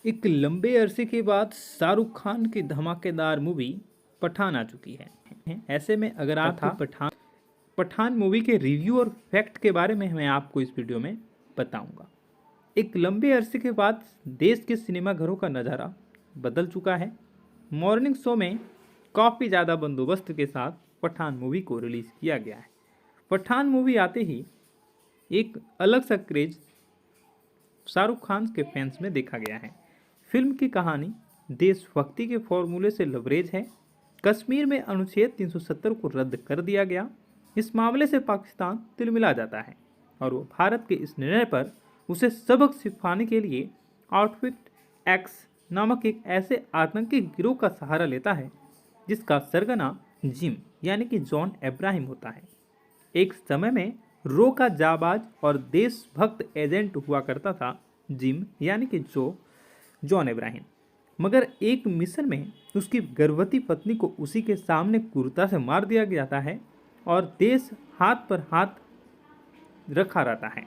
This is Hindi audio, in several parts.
एक लंबे अरसे के बाद शाहरुख खान की धमाकेदार मूवी पठान आ चुकी है। ऐसे में अगर आपको पठान मूवी के रिव्यू और फैक्ट के बारे में मैं आपको इस वीडियो में बताऊंगा। एक लंबे अरसे के बाद देश के सिनेमाघरों का नज़ारा बदल चुका है। मॉर्निंग शो में काफ़ी ज़्यादा बंदोबस्त के साथ पठान मूवी को रिलीज़ किया गया है। पठान मूवी आते ही एक अलग सा क्रेज शाहरुख खान के फैंस में देखा गया है। फिल्म की कहानी देशभक्ति के फॉर्मूले से लबरेज है। कश्मीर में अनुच्छेद 370 को रद्द कर दिया गया। इस मामले से पाकिस्तान तिलमिला जाता है और वो भारत के इस निर्णय पर उसे सबक सिखाने के लिए आउटफिट एक्स नामक एक ऐसे आतंकी गिरोह का सहारा लेता है जिसका सरगना जिम यानी कि जॉन अब्राहम होता है। एक समय में रो का जाबाज और देशभक्त एजेंट हुआ करता था जिम यानी कि जॉन अब्राहम। मगर एक मिशन में उसकी गर्भवती पत्नी को उसी के सामने क्रूरता से मार दिया जाता है और देश हाथ पर हाथ रखा रहता है।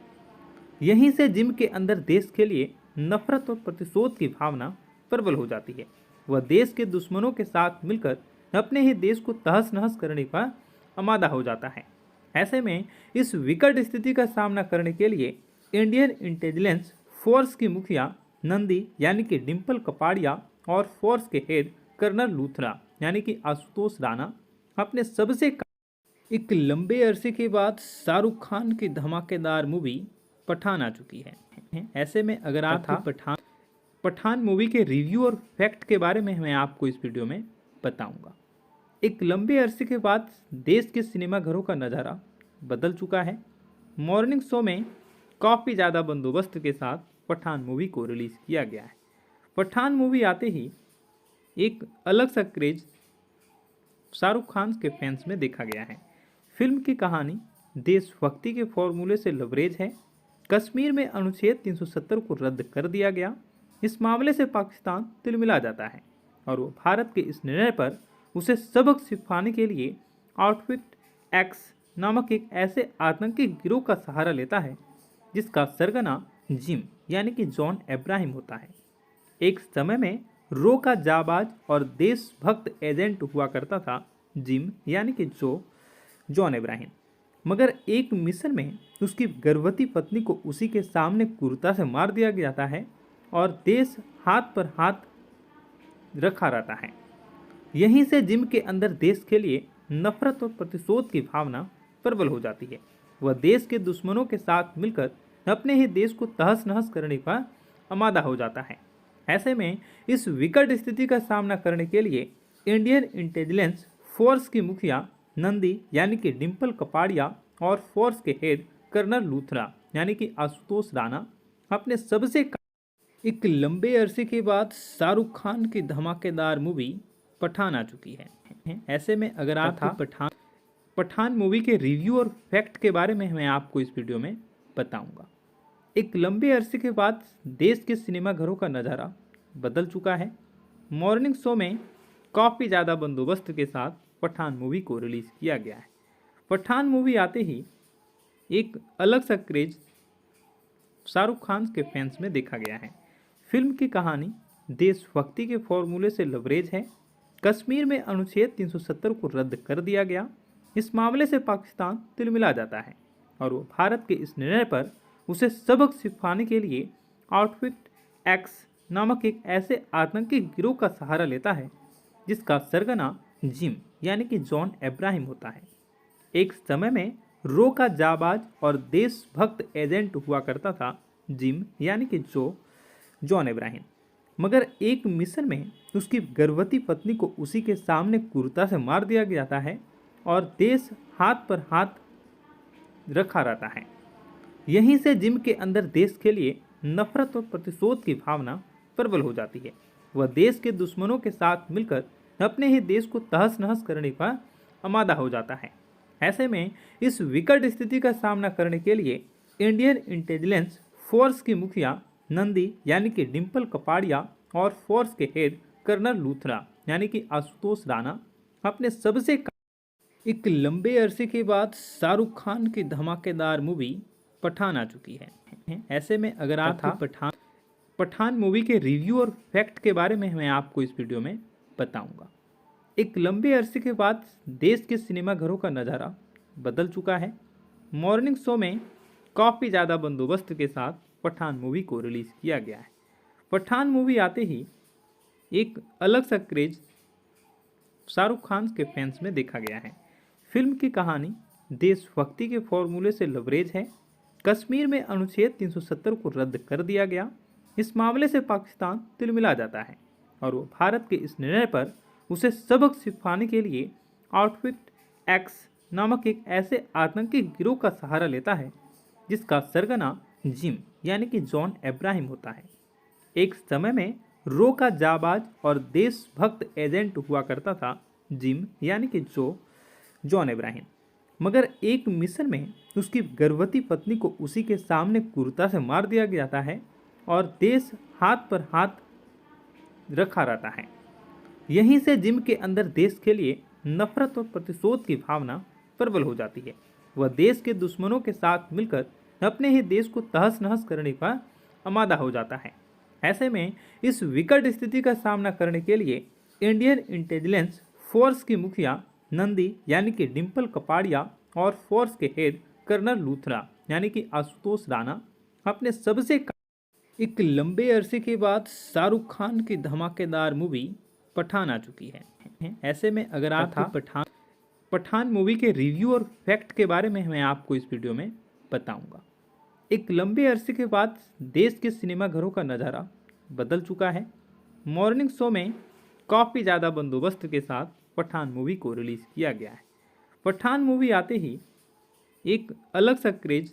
यहीं से जिम के अंदर देश के लिए नफरत और प्रतिशोध की भावना प्रबल हो जाती है। वह देश के दुश्मनों के साथ मिलकर अपने ही देश को तहस नहस करने का आमादा हो जाता है। ऐसे में इस विकट स्थिति का सामना करने के लिए इंडियन इंटेलिजेंस फोर्स की मुखिया नंदी यानी कि डिम्पल कपाड़िया और फोर्स के हेड कर्नल लूथरा यानी कि आशुतोष राणा अपने एक लंबे अरसे के बाद शाहरुख खान की धमाकेदार मूवी पठान आ चुकी है। ऐसे में अगर आपको पठान मूवी के रिव्यू और फैक्ट के बारे में मैं आपको इस वीडियो में बताऊंगा। एक लंबे अरसे के बाद देश के सिनेमाघरों का नज़ारा बदल चुका है। मॉर्निंग शो में काफ़ी ज़्यादा बंदोबस्त के साथ पठान मूवी को रिलीज़ किया गया है। पठान मूवी आते ही एक अलग सा क्रेज शाहरुख खान के फैंस में देखा गया है। फिल्म की कहानी देशभक्ति के फॉर्मूले से लबरेज है। कश्मीर में अनुच्छेद 370 को रद्द कर दिया गया। इस मामले से पाकिस्तान तिलमिला जाता है और वो भारत के इस निर्णय पर उसे सबक सिखाने के लिए आउटफिट एक्स नामक एक ऐसे आतंकी गिरोह का सहारा लेता है जिसका सरगना जिम यानी कि जॉन अब्राहम होता है। एक समय में रो का जाबाज और देशभक्त एजेंट हुआ करता था जिम यानी कि जॉन अब्राहम। मगर एक मिशन में उसकी गर्भवती पत्नी को उसी के सामने क्रूरता से मार दिया जाता है और देश हाथ पर हाथ रखा रहता है। यहीं से जिम के अंदर देश के लिए नफरत और प्रतिशोध की भावना प्रबल हो जाती है। वह देश के दुश्मनों के साथ मिलकर अपने ही देश को तहस नहस करने का आमादा हो जाता है। ऐसे में इस विकट स्थिति का सामना करने के लिए इंडियन इंटेलिजेंस फोर्स की मुखिया नंदी यानी कि डिम्पल कपाड़िया और फोर्स के हेड कर्नल लूथरा यानी कि आशुतोष राणा अपने एक लंबे अरसे के बाद शाहरुख खान की धमाकेदार मूवी पठान आ चुकी है। ऐसे में अगर आपको पठान मूवी के रिव्यू और फैक्ट के बारे में मैं आपको इस वीडियो में बताऊंगा। एक लंबे अरसे के बाद देश के सिनेमाघरों का नज़ारा बदल चुका है। मॉर्निंग शो में काफ़ी ज़्यादा बंदोबस्त के साथ पठान मूवी को रिलीज़ किया गया है। पठान मूवी आते ही एक अलग सा क्रेज शाहरुख खान के फैंस में देखा गया है। फिल्म की कहानी देशभक्ति के फॉर्मूले से लबरेज है। कश्मीर में अनुच्छेद 370 को रद्द कर दिया गया। इस मामले से पाकिस्तान तिलमिला जाता है और वो भारत के इस निर्णय पर उसे सबक सिखाने के लिए आउटफिट एक्स नामक एक ऐसे आतंकी गिरोह का सहारा लेता है जिसका सरगना जिम यानी कि जॉन अब्राहम होता है। एक समय में रो का जाबाज और देशभक्त एजेंट हुआ करता था जिम यानी कि जॉन अब्राहम। मगर एक मिशन में उसकी गर्भवती पत्नी को उसी के सामने क्रूरता से मार दिया जाता है और देश हाथ पर हाथ रखा रहता है। यहीं से जिम के अंदर देश के लिए नफरत और प्रतिशोध की भावना प्रबल हो जाती है। वह देश के दुश्मनों के साथ मिलकर अपने ही देश को तहस नहस करने का आमादा हो जाता है। ऐसे में इस विकट स्थिति का सामना करने के लिए इंडियन इंटेलिजेंस फोर्स की मुखिया नंदी यानी कि डिम्पल कपाड़िया और फोर्स के हेड कर्नल लूथरा यानी कि आशुतोष राणा अपने एक लंबे अरसे के बाद शाहरुख खान की धमाकेदार मूवी पठान आ चुकी है। ऐसे में अगर आपको पठान मूवी के रिव्यू और फैक्ट के बारे में मैं आपको इस वीडियो में बताऊंगा। एक लंबे अरसे के बाद देश के सिनेमाघरों का नज़ारा बदल चुका है। मॉर्निंग शो में काफ़ी ज़्यादा बंदोबस्त के साथ पठान मूवी को रिलीज़ किया गया है। पठान मूवी आते ही एक अलग सा क्रेज शाहरुख खान के फैंस में देखा गया है। फिल्म की कहानी देशभक्ति के फॉर्मूले से लबरेज है। कश्मीर में अनुच्छेद 370 को रद्द कर दिया गया। इस मामले से पाकिस्तान तिलमिला जाता है और वो भारत के इस निर्णय पर उसे सबक सिखाने के लिए आउटफिट एक्स नामक एक ऐसे आतंकी गिरोह का सहारा लेता है जिसका सरगना जिम यानी कि जॉन अब्राहम होता है। एक समय में रो का जाबाज और देशभक्त एजेंट हुआ करता था जिम यानी कि जॉन अब्राहम, मगर एक मिशन में उसकी गर्भवती पत्नी को उसी के सामने क्रूरता से मार दिया जाता है और देश हाथ पर हाथ रखा रहता है। यहीं से जिम के अंदर देश के लिए नफरत और प्रतिशोध की भावना प्रबल हो जाती है। वह देश के दुश्मनों के साथ मिलकर अपने ही देश को तहस नहस करने का आमादा हो जाता है। ऐसे में इस विकट स्थिति का सामना करने के लिए इंडियन इंटेलिजेंस फोर्स की मुखिया नंदी यानी कि डिम्पल कपाड़िया और फोर्स के हेड कर्नल लूथरा यानी कि आशुतोष राणा अपने सबसे एक लंबे अरसे के बाद शाहरुख खान की धमाकेदार मूवी पठान आ चुकी है। ऐसे में अगर आप पठान मूवी के रिव्यू और फैक्ट के बारे में मैं आपको इस वीडियो में बताऊंगा। एक लंबे अरसे के बाद देश के सिनेमाघरों का नज़ारा बदल चुका है। मॉर्निंग शो में काफ़ी ज़्यादा बंदोबस्त के साथ पठान मूवी को रिलीज़ किया गया है। पठान मूवी आते ही एक अलग सा क्रेज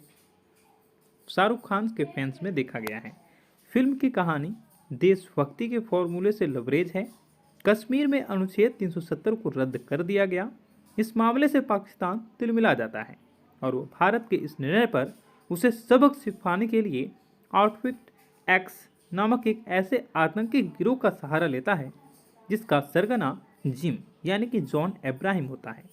शाहरुख खान के फैंस में देखा गया है। फिल्म की कहानी देशभक्ति के फॉर्मूले से लबरेज है। कश्मीर में अनुच्छेद 370 को रद्द कर दिया गया। इस मामले से पाकिस्तान तिलमिला जाता है और वो भारत के इस निर्णय पर उसे सबक सिखाने के लिए आउटफिट एक्स नामक एक ऐसे आतंकी गिरोह का सहारा लेता है जिसका सरगना जिम यानी कि जॉन अब्राहम होता है।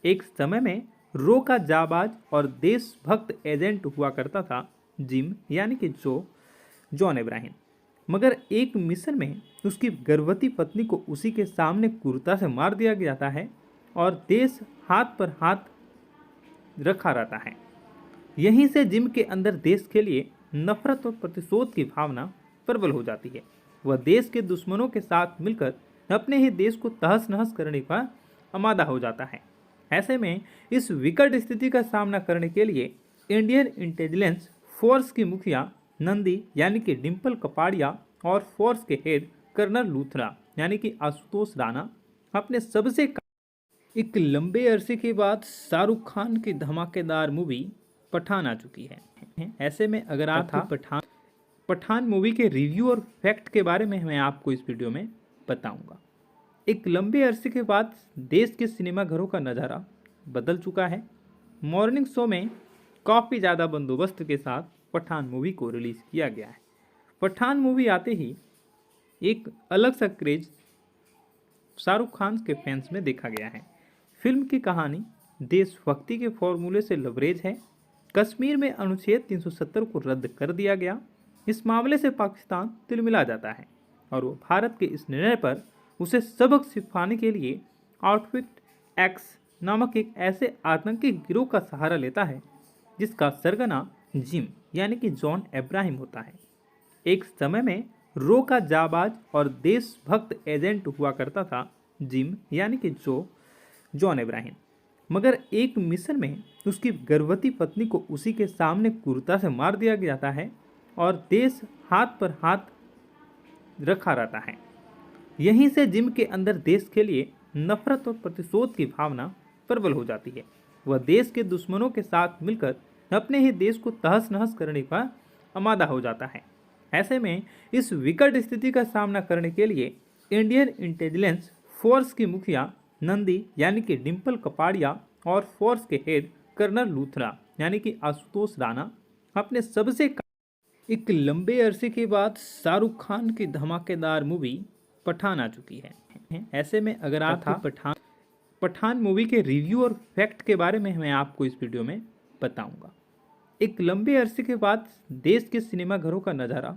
एक समय में रो का जाबाज और देशभक्त एजेंट हुआ करता था जिम यानी कि जॉन अब्राहम, मगर एक मिशन में उसकी गर्भवती पत्नी को उसी के सामने क्रूरता से मार दिया जाता है और देश हाथ पर हाथ रखा रहता है। यहीं से जिम के अंदर देश के लिए नफरत और प्रतिशोध की भावना प्रबल हो जाती है। वह देश के दुश्मनों के साथ मिलकर अपने ही देश को तहस नहस करने का आमादा हो जाता है। ऐसे में इस विकट स्थिति का सामना करने के लिए इंडियन इंटेलिजेंस फोर्स की मुखिया नंदी यानी कि डिम्पल कपाड़िया और फोर्स के हेड कर्नल लूथरा यानी कि आशुतोष राणा अपने सबसे एक लंबे अरसे के बाद शाहरुख खान की धमाकेदार मूवी पठान आ चुकी है। ऐसे में अगर आप पठान मूवी के रिव्यू और फैक्ट के बारे में मैं आपको इस वीडियो में बताऊंगा। एक लंबे अरसे के बाद देश के सिनेमाघरों का नज़ारा बदल चुका है। मॉर्निंग शो में काफ़ी ज़्यादा बंदोबस्त के साथ पठान मूवी को रिलीज़ किया गया है। पठान मूवी आते ही एक अलग सा क्रेज शाहरुख खान के फैंस में देखा गया है। फिल्म की कहानी देशभक्ति के फॉर्मूले से लबरेज है। कश्मीर में अनुच्छेद 370 को रद्द कर दिया गया। इस मामले से पाकिस्तान तिलमिला जाता है और वो भारत के इस निर्णय पर उसे सबक सिखाने के लिए आउटफिट एक्स नामक एक ऐसे आतंकी गिरोह का सहारा लेता है जिसका सरगना जिम यानी कि जॉन अब्राहम होता है। एक समय में रो का जाबाज और देशभक्त एजेंट हुआ करता था जिम यानी कि जॉन अब्राहम, मगर एक मिशन में उसकी गर्भवती पत्नी को उसी के सामने क्रूरता से मार दिया जाता है और देश हाथ पर हाथ रखा रहता है। यहीं से जिम के अंदर देश के लिए नफरत और प्रतिशोध की भावना प्रबल हो जाती है। वह देश के दुश्मनों के साथ मिलकर अपने ही देश को तहस नहस करने का आमादा हो जाता है। ऐसे में इस विकट स्थिति का सामना करने के लिए इंडियन इंटेलिजेंस फोर्स की मुखिया नंदी यानी कि डिम्पल कपाड़िया और फोर्स के हेड कर्नल लूथरा यानी कि आशुतोष राणा अपने सबसे एक लंबे अरसे के बाद शाहरुख खान की धमाकेदार मूवी पठान आ चुकी है। ऐसे में अगर आप पठान मूवी के रिव्यू और फैक्ट के बारे में मैं आपको इस वीडियो में बताऊंगा। एक लंबे अरसे के बाद देश के सिनेमाघरों का नज़ारा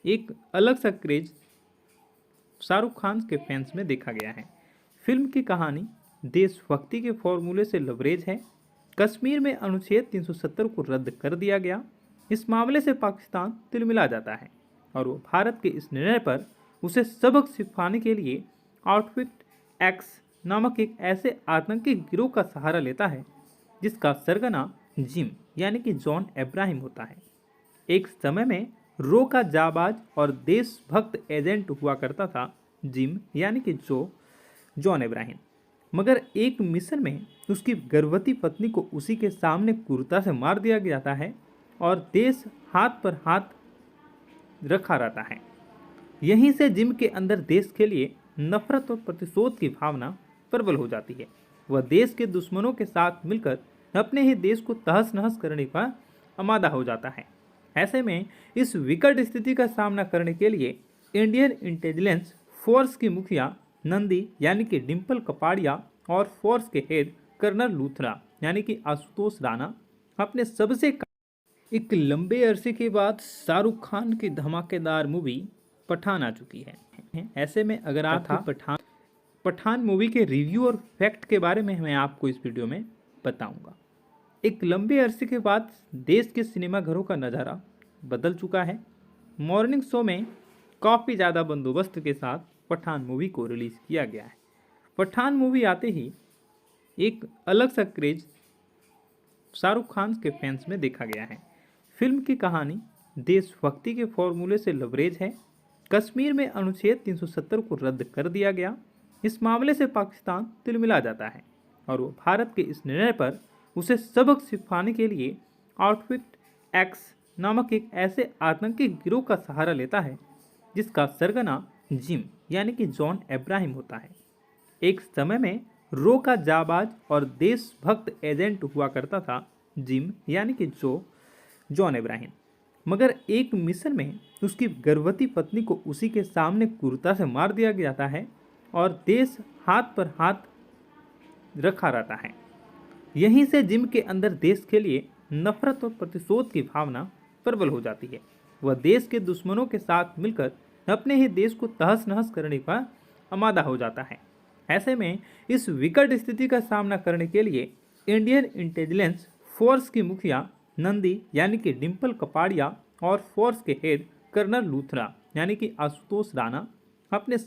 एक अलग सा क्रेज शाहरुख खान के फैंस में देखा गया है। फिल्म की कहानी देशभक्ति के फॉर्मूले से लबरेज है। कश्मीर में अनुच्छेद 370 को रद्द कर दिया गया। इस मामले से पाकिस्तान तिलमिला जाता है और वो भारत के इस निर्णय पर उसे सबक सिखाने के लिए आउटफिट एक्स नामक एक ऐसे आतंकी गिरोह का सहारा लेता है जिसका सरगना जिम यानी कि जॉन अब्राहम होता है। एक समय में रो का जाबाज और देशभक्त एजेंट हुआ करता था जिम यानी कि जॉन अब्राहम, मगर एक मिशन में उसकी गर्भवती पत्नी को उसी के सामने क्रूरता से मार दिया जाता है और देश हाथ पर हाथ रखा रहता है। यहीं से जिम के अंदर देश के लिए नफरत और प्रतिशोध की भावना प्रबल हो जाती है। वह देश के दुश्मनों के साथ मिलकर अपने ही देश को तहस नहस करने का आमादा हो जाता है। ऐसे में इस विकट स्थिति का सामना करने के लिए इंडियन इंटेलिजेंस फोर्स की मुखिया नंदी यानी कि डिम्पल कपाड़िया और फोर्स के हेड कर्नल लूथरा यानी कि आशुतोष राणा अपने सबसे एक लंबे अरसे के बाद शाहरुख खान की धमाकेदार मूवी पठान आ चुकी है। ऐसे में अगर आप पठान मूवी के रिव्यू और फैक्ट के बारे में मैं आपको इस वीडियो में बताऊंगा। एक लंबे अरसे के बाद देश के सिनेमाघरों का नज़ारा बदल चुका है। मॉर्निंग शो में काफ़ी ज़्यादा बंदोबस्त के साथ पठान मूवी को रिलीज़ किया गया है। पठान मूवी आते ही एक अलग सा क्रेज शाहरुख खान के फैंस में देखा गया है। फिल्म की कहानी देशभक्ति के फॉर्मूले से लबरेज है। कश्मीर में अनुच्छेद 370 को रद्द कर दिया गया। इस मामले से पाकिस्तान तिलमिला जाता है और वो भारत के इस निर्णय पर उसे सबक सिखाने के लिए आउटफिट एक्स नामक एक ऐसे आतंकी गिरोह का सहारा लेता है जिसका सरगना जिम यानी कि जॉन अब्राहम होता है। एक समय में रो का जाबाज और देशभक्त एजेंट हुआ करता था जिम यानी कि जॉन अब्राहम, मगर एक मिशन में उसकी गर्भवती पत्नी को उसी के सामने क्रूरता से मार दिया जाता है और देश हाथ पर हाथ रखा रहता है। यहीं से जिम के अंदर देश के लिए नफरत और प्रतिशोध की भावना प्रबल हो जाती है। वह देश के दुश्मनों के साथ मिलकर अपने ही देश को तहस नहस करने का आमादा हो जाता है। ऐसे में इस विकट स्थिति का सामना करने के लिए इंडियन इंटेलिजेंस फोर्स की मुखिया नंदी यानी कि डिम्पल कपाड़िया और फोर्स के हेड कर्नल लूथरा यानी कि आशुतोष राणा अपने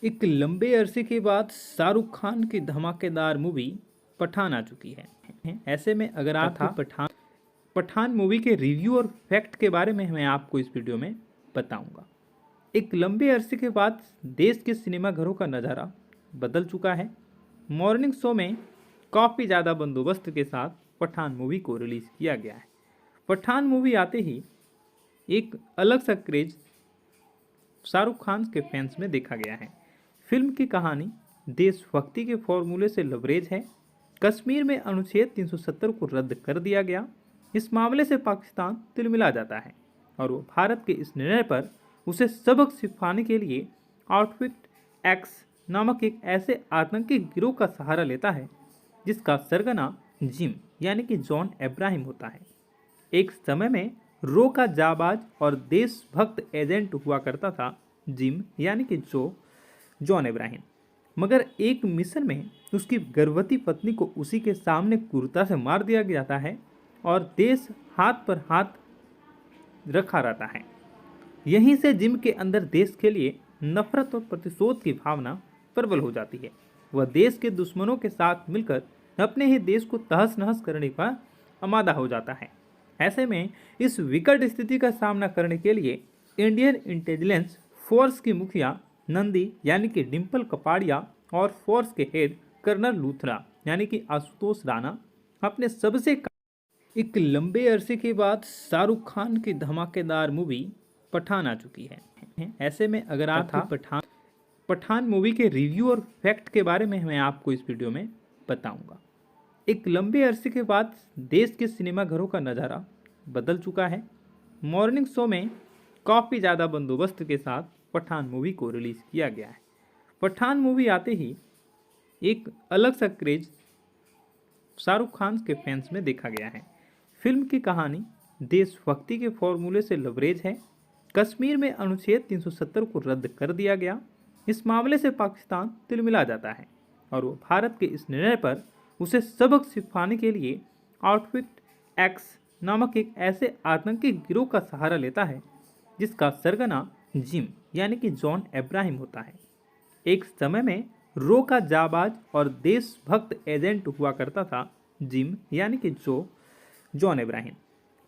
एक लंबे अरसे के बाद शाहरुख खान की धमाकेदार मूवी पठान आ चुकी है। ऐसे में अगर आपको पठान मूवी के रिव्यू और फैक्ट के बारे में मैं आपको इस वीडियो में बताऊंगा। एक लंबे अरसे के बाद देश के सिनेमाघरों का नज़ारा बदल चुका है। मॉर्निंग शो में काफ़ी ज़्यादा बंदोबस्त के साथ पठान मूवी को रिलीज़ किया गया है। पठान मूवी आते ही एक अलग सा क्रेज शाहरुख खान के फैंस में देखा गया है। फिल्म की कहानी देशभक्ति के फॉर्मूले से लबरेज है। कश्मीर में अनुच्छेद 370 को रद्द कर दिया गया। इस मामले से पाकिस्तान तिलमिला जाता है और वो भारत के इस निर्णय पर उसे सबक सिखाने के लिए आउटफिट एक्स नामक एक ऐसे आतंकी गिरोह का सहारा लेता है जिसका सरगना जिम यानी कि जॉन अब्राहम होता है। एक समय में रो का जाबाज और देशभक्त एजेंट हुआ करता था जिम यानी कि जॉन अब्राहम, मगर एक मिशन में उसकी गर्भवती पत्नी को उसी के सामने क्रूरता से मार दिया जाता है और देश हाथ पर हाथ रखा रहता है। यहीं से जिम के अंदर देश के लिए नफरत और प्रतिशोध की भावना प्रबल हो जाती है। वह देश के दुश्मनों के साथ मिलकर अपने ही देश को तहस नहस करने का आमादा हो जाता है। ऐसे में इस विकट स्थिति का सामना करने के लिए इंडियन इंटेलिजेंस फोर्स की मुखिया नंदी यानी कि डिम्पल कपाड़िया और फोर्स के हेड कर्नल लूथरा यानी कि आशुतोष राणा अपने एक लंबे अरसे के बाद शाहरुख खान की धमाकेदार मूवी पठान आ चुकी है। ऐसे में अगर आपको पठान मूवी के रिव्यू और फैक्ट के बारे में मैं आपको इस वीडियो में बताऊंगा। एक लंबे अरसे के बाद देश के सिनेमाघरों का नज़ारा बदल चुका है। मॉर्निंग शो में काफ़ी ज़्यादा बंदोबस्त के साथ पठान मूवी को रिलीज़ किया गया है। पठान मूवी आते ही एक अलग सा क्रेज शाहरुख खान के फैंस में देखा गया है। फिल्म की कहानी देशभक्ति के फॉर्मूले से लबरेज है। कश्मीर में अनुच्छेद 370 को रद्द कर दिया गया। इस मामले से पाकिस्तान तिलमिला जाता है और वो भारत के इस निर्णय पर उसे सबक सिखाने के लिए आउटफिट एक्स नामक एक ऐसे आतंकी गिरोह का सहारा लेता है जिसका सरगना जिम यानी कि जॉन अब्राहम होता है। एक समय में रो का जाबाज और देशभक्त एजेंट हुआ करता था जिम यानी कि जॉन अब्राहम,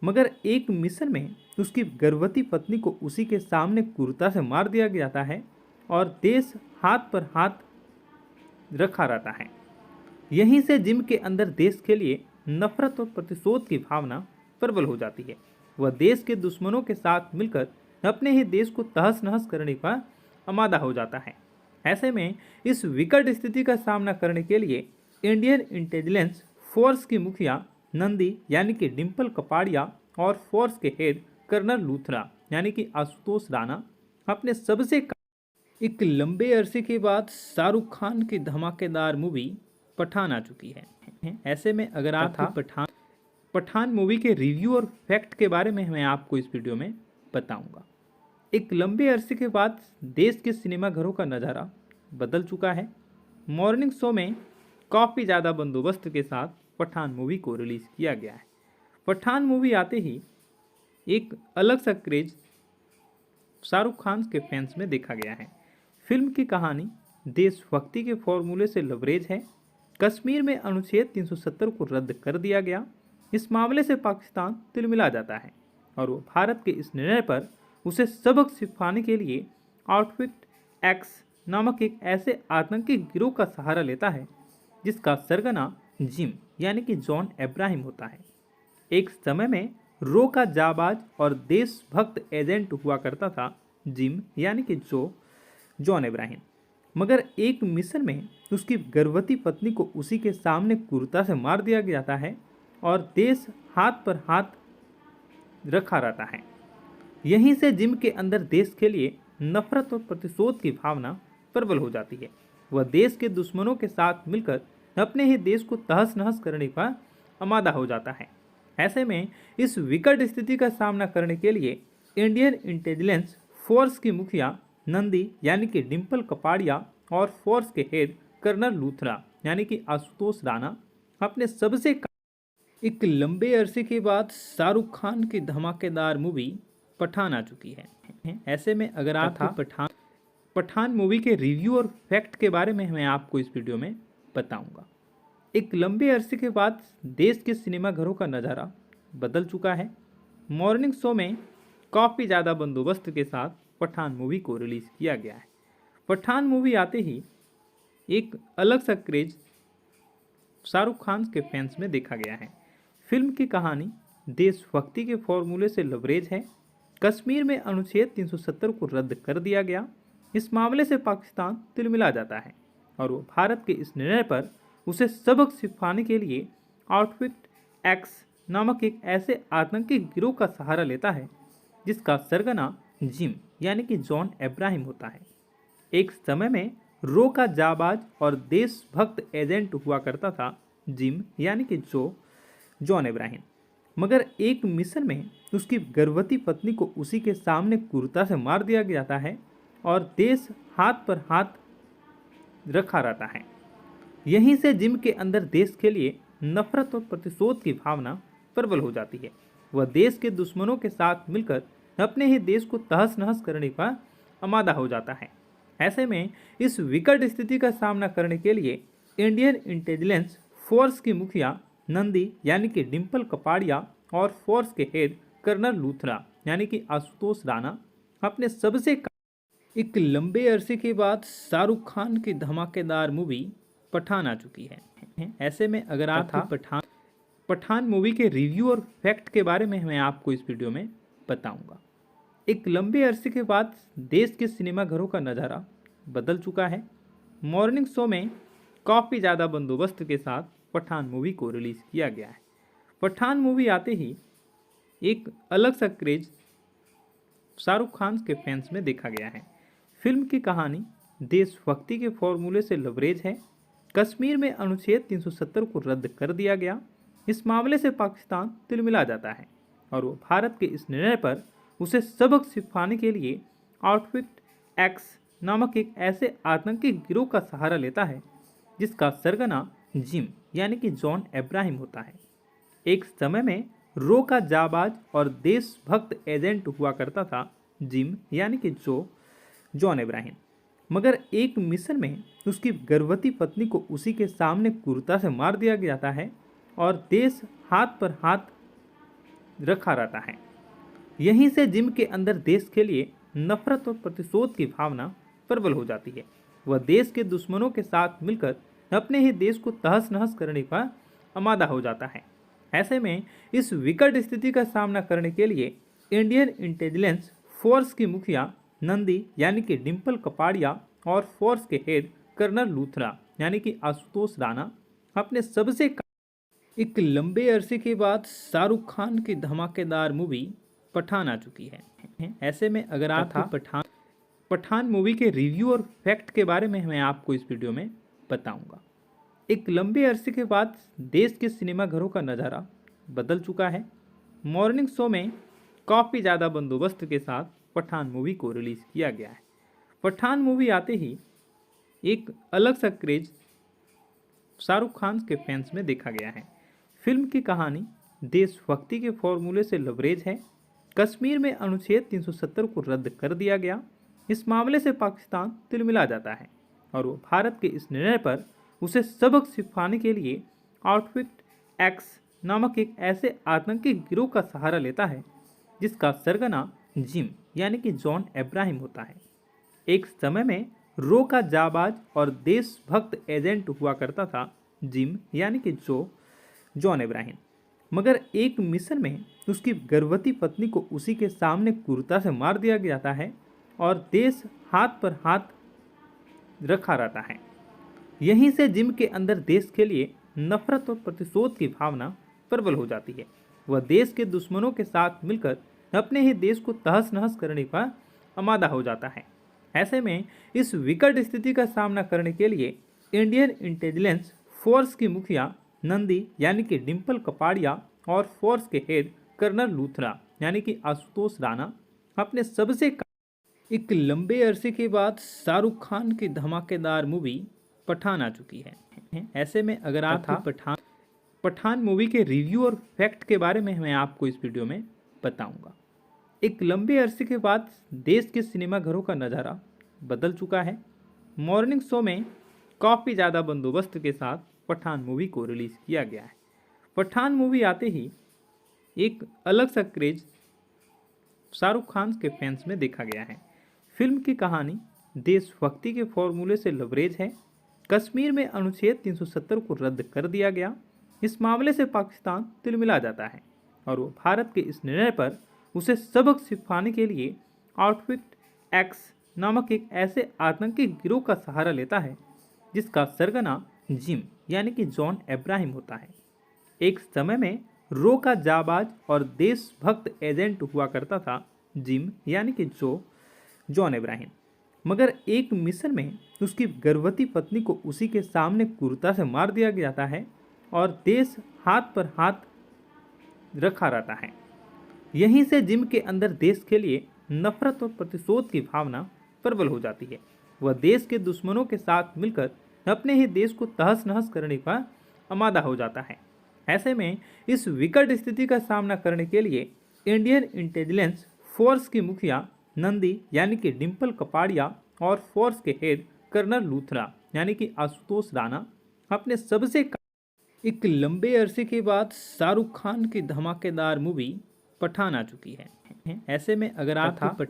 मगर एक मिशन में उसकी गर्भवती पत्नी को उसी के सामने क्रूरता से मार दिया जाता है और देश हाथ पर हाथ रखा रहता है। यहीं से जिम के अंदर देश के लिए नफरत और प्रतिशोध की भावना प्रबल हो जाती है। वह देश के दुश्मनों के साथ मिलकर अपने ही देश को तहस नहस करने का आमादा हो जाता है। ऐसे में इस विकट स्थिति का सामना करने के लिए इंडियन इंटेलिजेंस फोर्स की मुखिया नंदी यानी कि डिम्पल कपाड़िया और फोर्स के हेड कर्नल लूथरा यानी कि आशुतोष राणा अपने एक लंबे अरसे के बाद शाहरुख खान की धमाकेदार मूवी पठान आ चुकी है। ऐसे में अगर आपको पठान मूवी के रिव्यू और फैक्ट के बारे में मैं आपको इस वीडियो में बताऊंगा। एक लंबे अरसे के बाद देश के सिनेमाघरों का नज़ारा बदल चुका है। मॉर्निंग शो में काफ़ी ज़्यादा बंदोबस्त के साथ पठान मूवी को रिलीज़ किया गया है। पठान मूवी आते ही एक अलग सा क्रेज शाहरुख खान के फैंस में देखा गया है। फिल्म की कहानी देशभक्ति के फॉर्मूले से लबरेज है। कश्मीर में अनुच्छेद 370 को रद्द कर दिया गया। इस मामले से पाकिस्तान तिलमिला जाता है और वो भारत के इस निर्णय पर उसे सबक सिखाने के लिए आउटफिट एक्स नामक एक ऐसे आतंकी गिरोह का सहारा लेता है जिसका सरगना जिम यानी कि जॉन अब्राहम होता है। एक समय में रो का जाबाज और देशभक्त एजेंट हुआ करता था जिम यानी कि जॉन अब्राहम, मगर एक मिशन में उसकी गर्भवती पत्नी को उसी के सामने क्रूरता से मार दिया जाता है और देश हाथ पर हाथ रखा रहता है। यहीं से जिम के अंदर देश के लिए नफरत और प्रतिशोध की भावना प्रबल हो जाती है। वह देश के दुश्मनों के साथ मिलकर अपने ही देश को तहस नहस करने का आमादा हो जाता है। ऐसे में इस विकट स्थिति का सामना करने के लिए इंडियन इंटेलिजेंस फोर्स की मुखिया नंदी यानी कि डिम्पल कपाड़िया और फोर्स के हेड कर्नल लूथरा यानी कि आशुतोष राणा अपने सबसे एक लंबे अरसे के बाद शाहरुख खान की धमाकेदार मूवी पठान आ चुकी है। ऐसे में अगर आप पठान मूवी के रिव्यू और फैक्ट के बारे में मैं आपको इस वीडियो में बताऊंगा। एक लंबे अरसे के बाद देश के सिनेमाघरों का नज़ारा बदल चुका है। मॉर्निंग शो में काफ़ी ज़्यादा बंदोबस्त के साथ पठान मूवी को रिलीज़ किया गया है। पठान मूवी आते ही एक अलग सा क्रेज शाहरुख खान के फैंस में देखा गया है। फिल्म की कहानी देशभक्ति के फॉर्मूले से लबरेज है। कश्मीर में अनुच्छेद 370 को रद्द कर दिया गया। इस मामले से पाकिस्तान तिलमिला जाता है और वो भारत के इस निर्णय पर उसे सबक सिखाने के लिए आउटफिट एक्स नामक एक ऐसे आतंकी गिरोह का सहारा लेता है जिसका सरगना जिम यानी कि जॉन अब्राहम होता है। एक समय में रो का जाबाज और देशभक्त एजेंट हुआ करता था जिम यानी कि जॉन अब्राहम, मगर एक मिशन में उसकी गर्भवती पत्नी को उसी के सामने क्रूरता से मार दिया जाता है और देश हाथ पर हाथ रखा रहता है। यहीं से जिम के अंदर देश के लिए नफरत और प्रतिशोध की भावना प्रबल हो जाती है। वह देश के दुश्मनों के साथ मिलकर अपने ही देश को तहस नहस करने का आमादा हो जाता है। ऐसे में इस विकट स्थिति का सामना करने के लिए इंडियन इंटेलिजेंस फोर्स की मुखिया नंदी यानी कि डिम्पल कपाड़िया और फोर्स के हेड कर्नल लूथरा यानी कि आशुतोष राणा अपने सबसे एक लंबे अरसे के बाद शाहरुख खान की धमाकेदार मूवी पठान आ चुकी है। ऐसे में अगर आप पठान मूवी के रिव्यू और फैक्ट के बारे में मैं आपको इस वीडियो में बताऊंगा। एक लंबे अरसे के बाद देश के सिनेमाघरों का नज़ारा बदल चुका है। मॉर्निंग शो में काफ़ी ज़्यादा बंदोबस्त के साथ पठान मूवी को रिलीज़ किया गया है। पठान मूवी आते ही एक अलग सा क्रेज शाहरुख खान के फैंस में देखा गया है। फिल्म की कहानी देशभक्ति के फॉर्मूले से लबरेज है। कश्मीर में अनुच्छेद 370 को रद्द कर दिया गया। इस मामले से पाकिस्तान तिलमिला जाता है और वो भारत के इस निर्णय पर उसे सबक सिखाने के लिए आउटफिट एक्स नामक एक ऐसे आतंकी गिरोह का सहारा लेता है जिसका सरगना जिम यानी कि जॉन अब्राहम होता है। एक समय में रो का जाबाज और देशभक्त एजेंट हुआ करता था जिम यानी कि जॉन अब्राहम, मगर एक मिशन में उसकी गर्भवती पत्नी को उसी के सामने क्रूरता से मार दिया जाता है और देश हाथ पर हाथ रखा रहता है। यहीं से जिम के अंदर देश के लिए नफरत और प्रतिशोध की भावना प्रबल हो जाती है। वह देश के दुश्मनों के साथ मिलकर अपने ही देश को तहस नहस करने का आमादा हो जाता है। ऐसे में इस विकट स्थिति का सामना करने के लिए इंडियन इंटेलिजेंस फोर्स की मुखिया नंदी यानी कि डिम्पल कपाड़िया और फोर्स के हेड कर्नल लूथरा यानी कि आशुतोष राणा अपने सबसे एक लंबे अरसे के बाद शाहरुख खान की धमाकेदार मूवी पठान आ चुकी है। ऐसे में अगर आप पठान मूवी के रिव्यू और फैक्ट के बारे में मैं आपको इस वीडियो में बताऊंगा। एक लंबे अरसे के बाद देश के सिनेमाघरों का नज़ारा बदल चुका है। मॉर्निंग शो में काफ़ी ज़्यादा बंदोबस्त के साथ पठान मूवी को रिलीज़ किया गया है। पठान मूवी आते ही एक अलग सा क्रेज शाहरुख खान के फैंस में देखा गया है। फिल्म की कहानी देशभक्ति के फॉर्मूले से लबरेज है। कश्मीर में अनुच्छेद 370 को रद्द कर दिया गया। इस मामले से पाकिस्तान तिलमिला जाता है और वो भारत के इस निर्णय पर उसे सबक सिखाने के लिए आउटफिट एक्स नामक एक ऐसे आतंकी गिरोह का सहारा लेता है जिसका सरगना जिम यानी कि जॉन अब्राहम होता है। एक समय में रो का जाबाज और देशभक्त एजेंट हुआ करता था जिम यानी कि जॉन अब्राहम। मगर एक मिशन में उसकी गर्भवती पत्नी को उसी के सामने क्रूरता से मार दिया जाता है और देश हाथ पर हाथ रखा रहता है। यहीं से जिम के अंदर देश के लिए नफरत और प्रतिशोध की भावना प्रबल हो जाती है। वह देश के दुश्मनों के साथ मिलकर अपने ही देश को तहस नहस करने का आमादा हो जाता है। ऐसे में इस विकट स्थिति का सामना करने के लिए इंडियन इंटेलिजेंस फोर्स की मुखिया नंदी यानी कि डिम्पल कपाड़िया और फोर्स के हेड कर्नल लूथरा यानी कि आशुतोष राणा अपने सबसे एक लंबे अरसे के बाद शाहरुख खान की धमाकेदार मूवी पठान आ चुकी है। ऐसे में अगर आप पठान मूवी के रिव्यू और फैक्ट के बारे में मैं आपको इस वीडियो में बताऊंगा। एक लंबे अरसे के बाद देश के सिनेमाघरों का नज़ारा बदल चुका है। मॉर्निंग शो में काफ़ी ज़्यादा बंदोबस्त के साथ पठान मूवी को रिलीज़ किया गया है। पठान मूवी आते ही एक अलग सा क्रेज शाहरुख खान के फैंस में देखा गया है। फिल्म की कहानी देशभक्ति के फॉर्मूले से लबरेज है। कश्मीर में अनुच्छेद 370 को रद्द कर दिया गया। इस मामले से पाकिस्तान तिलमिला जाता है और वो भारत के इस निर्णय पर उसे सबक सिखाने के लिए आउटफिट एक्स नामक एक ऐसे आतंकी गिरोह का सहारा लेता है जिसका सरगना जिम यानी कि जॉन अब्राहम होता है। एक समय में रो का जाबाज और देशभक्त एजेंट हुआ करता था जिम यानी कि जॉन अब्राहम। मगर एक मिशन में उसकी गर्भवती पत्नी को उसी के सामने क्रूरता से मार दिया जाता है और देश हाथ पर हाथ रखा रहता है। यहीं से जिम के अंदर देश के लिए नफरत और प्रतिशोध की भावना प्रबल हो जाती है। वह देश के दुश्मनों के साथ मिलकर अपने ही देश को तहस नहस करने का आमादा हो जाता है। ऐसे में इस विकट स्थिति का सामना करने के लिए इंडियन इंटेलिजेंस फोर्स की मुखिया नंदी यानी कि डिम्पल कपाड़िया और फोर्स के हेड कर्नल लूथरा यानी कि आशुतोष राणा अपने सबसे एक लंबे अरसे के बाद शाहरुख खान की धमाकेदार मूवी पठान आ चुकी है। ऐसे में अगर आप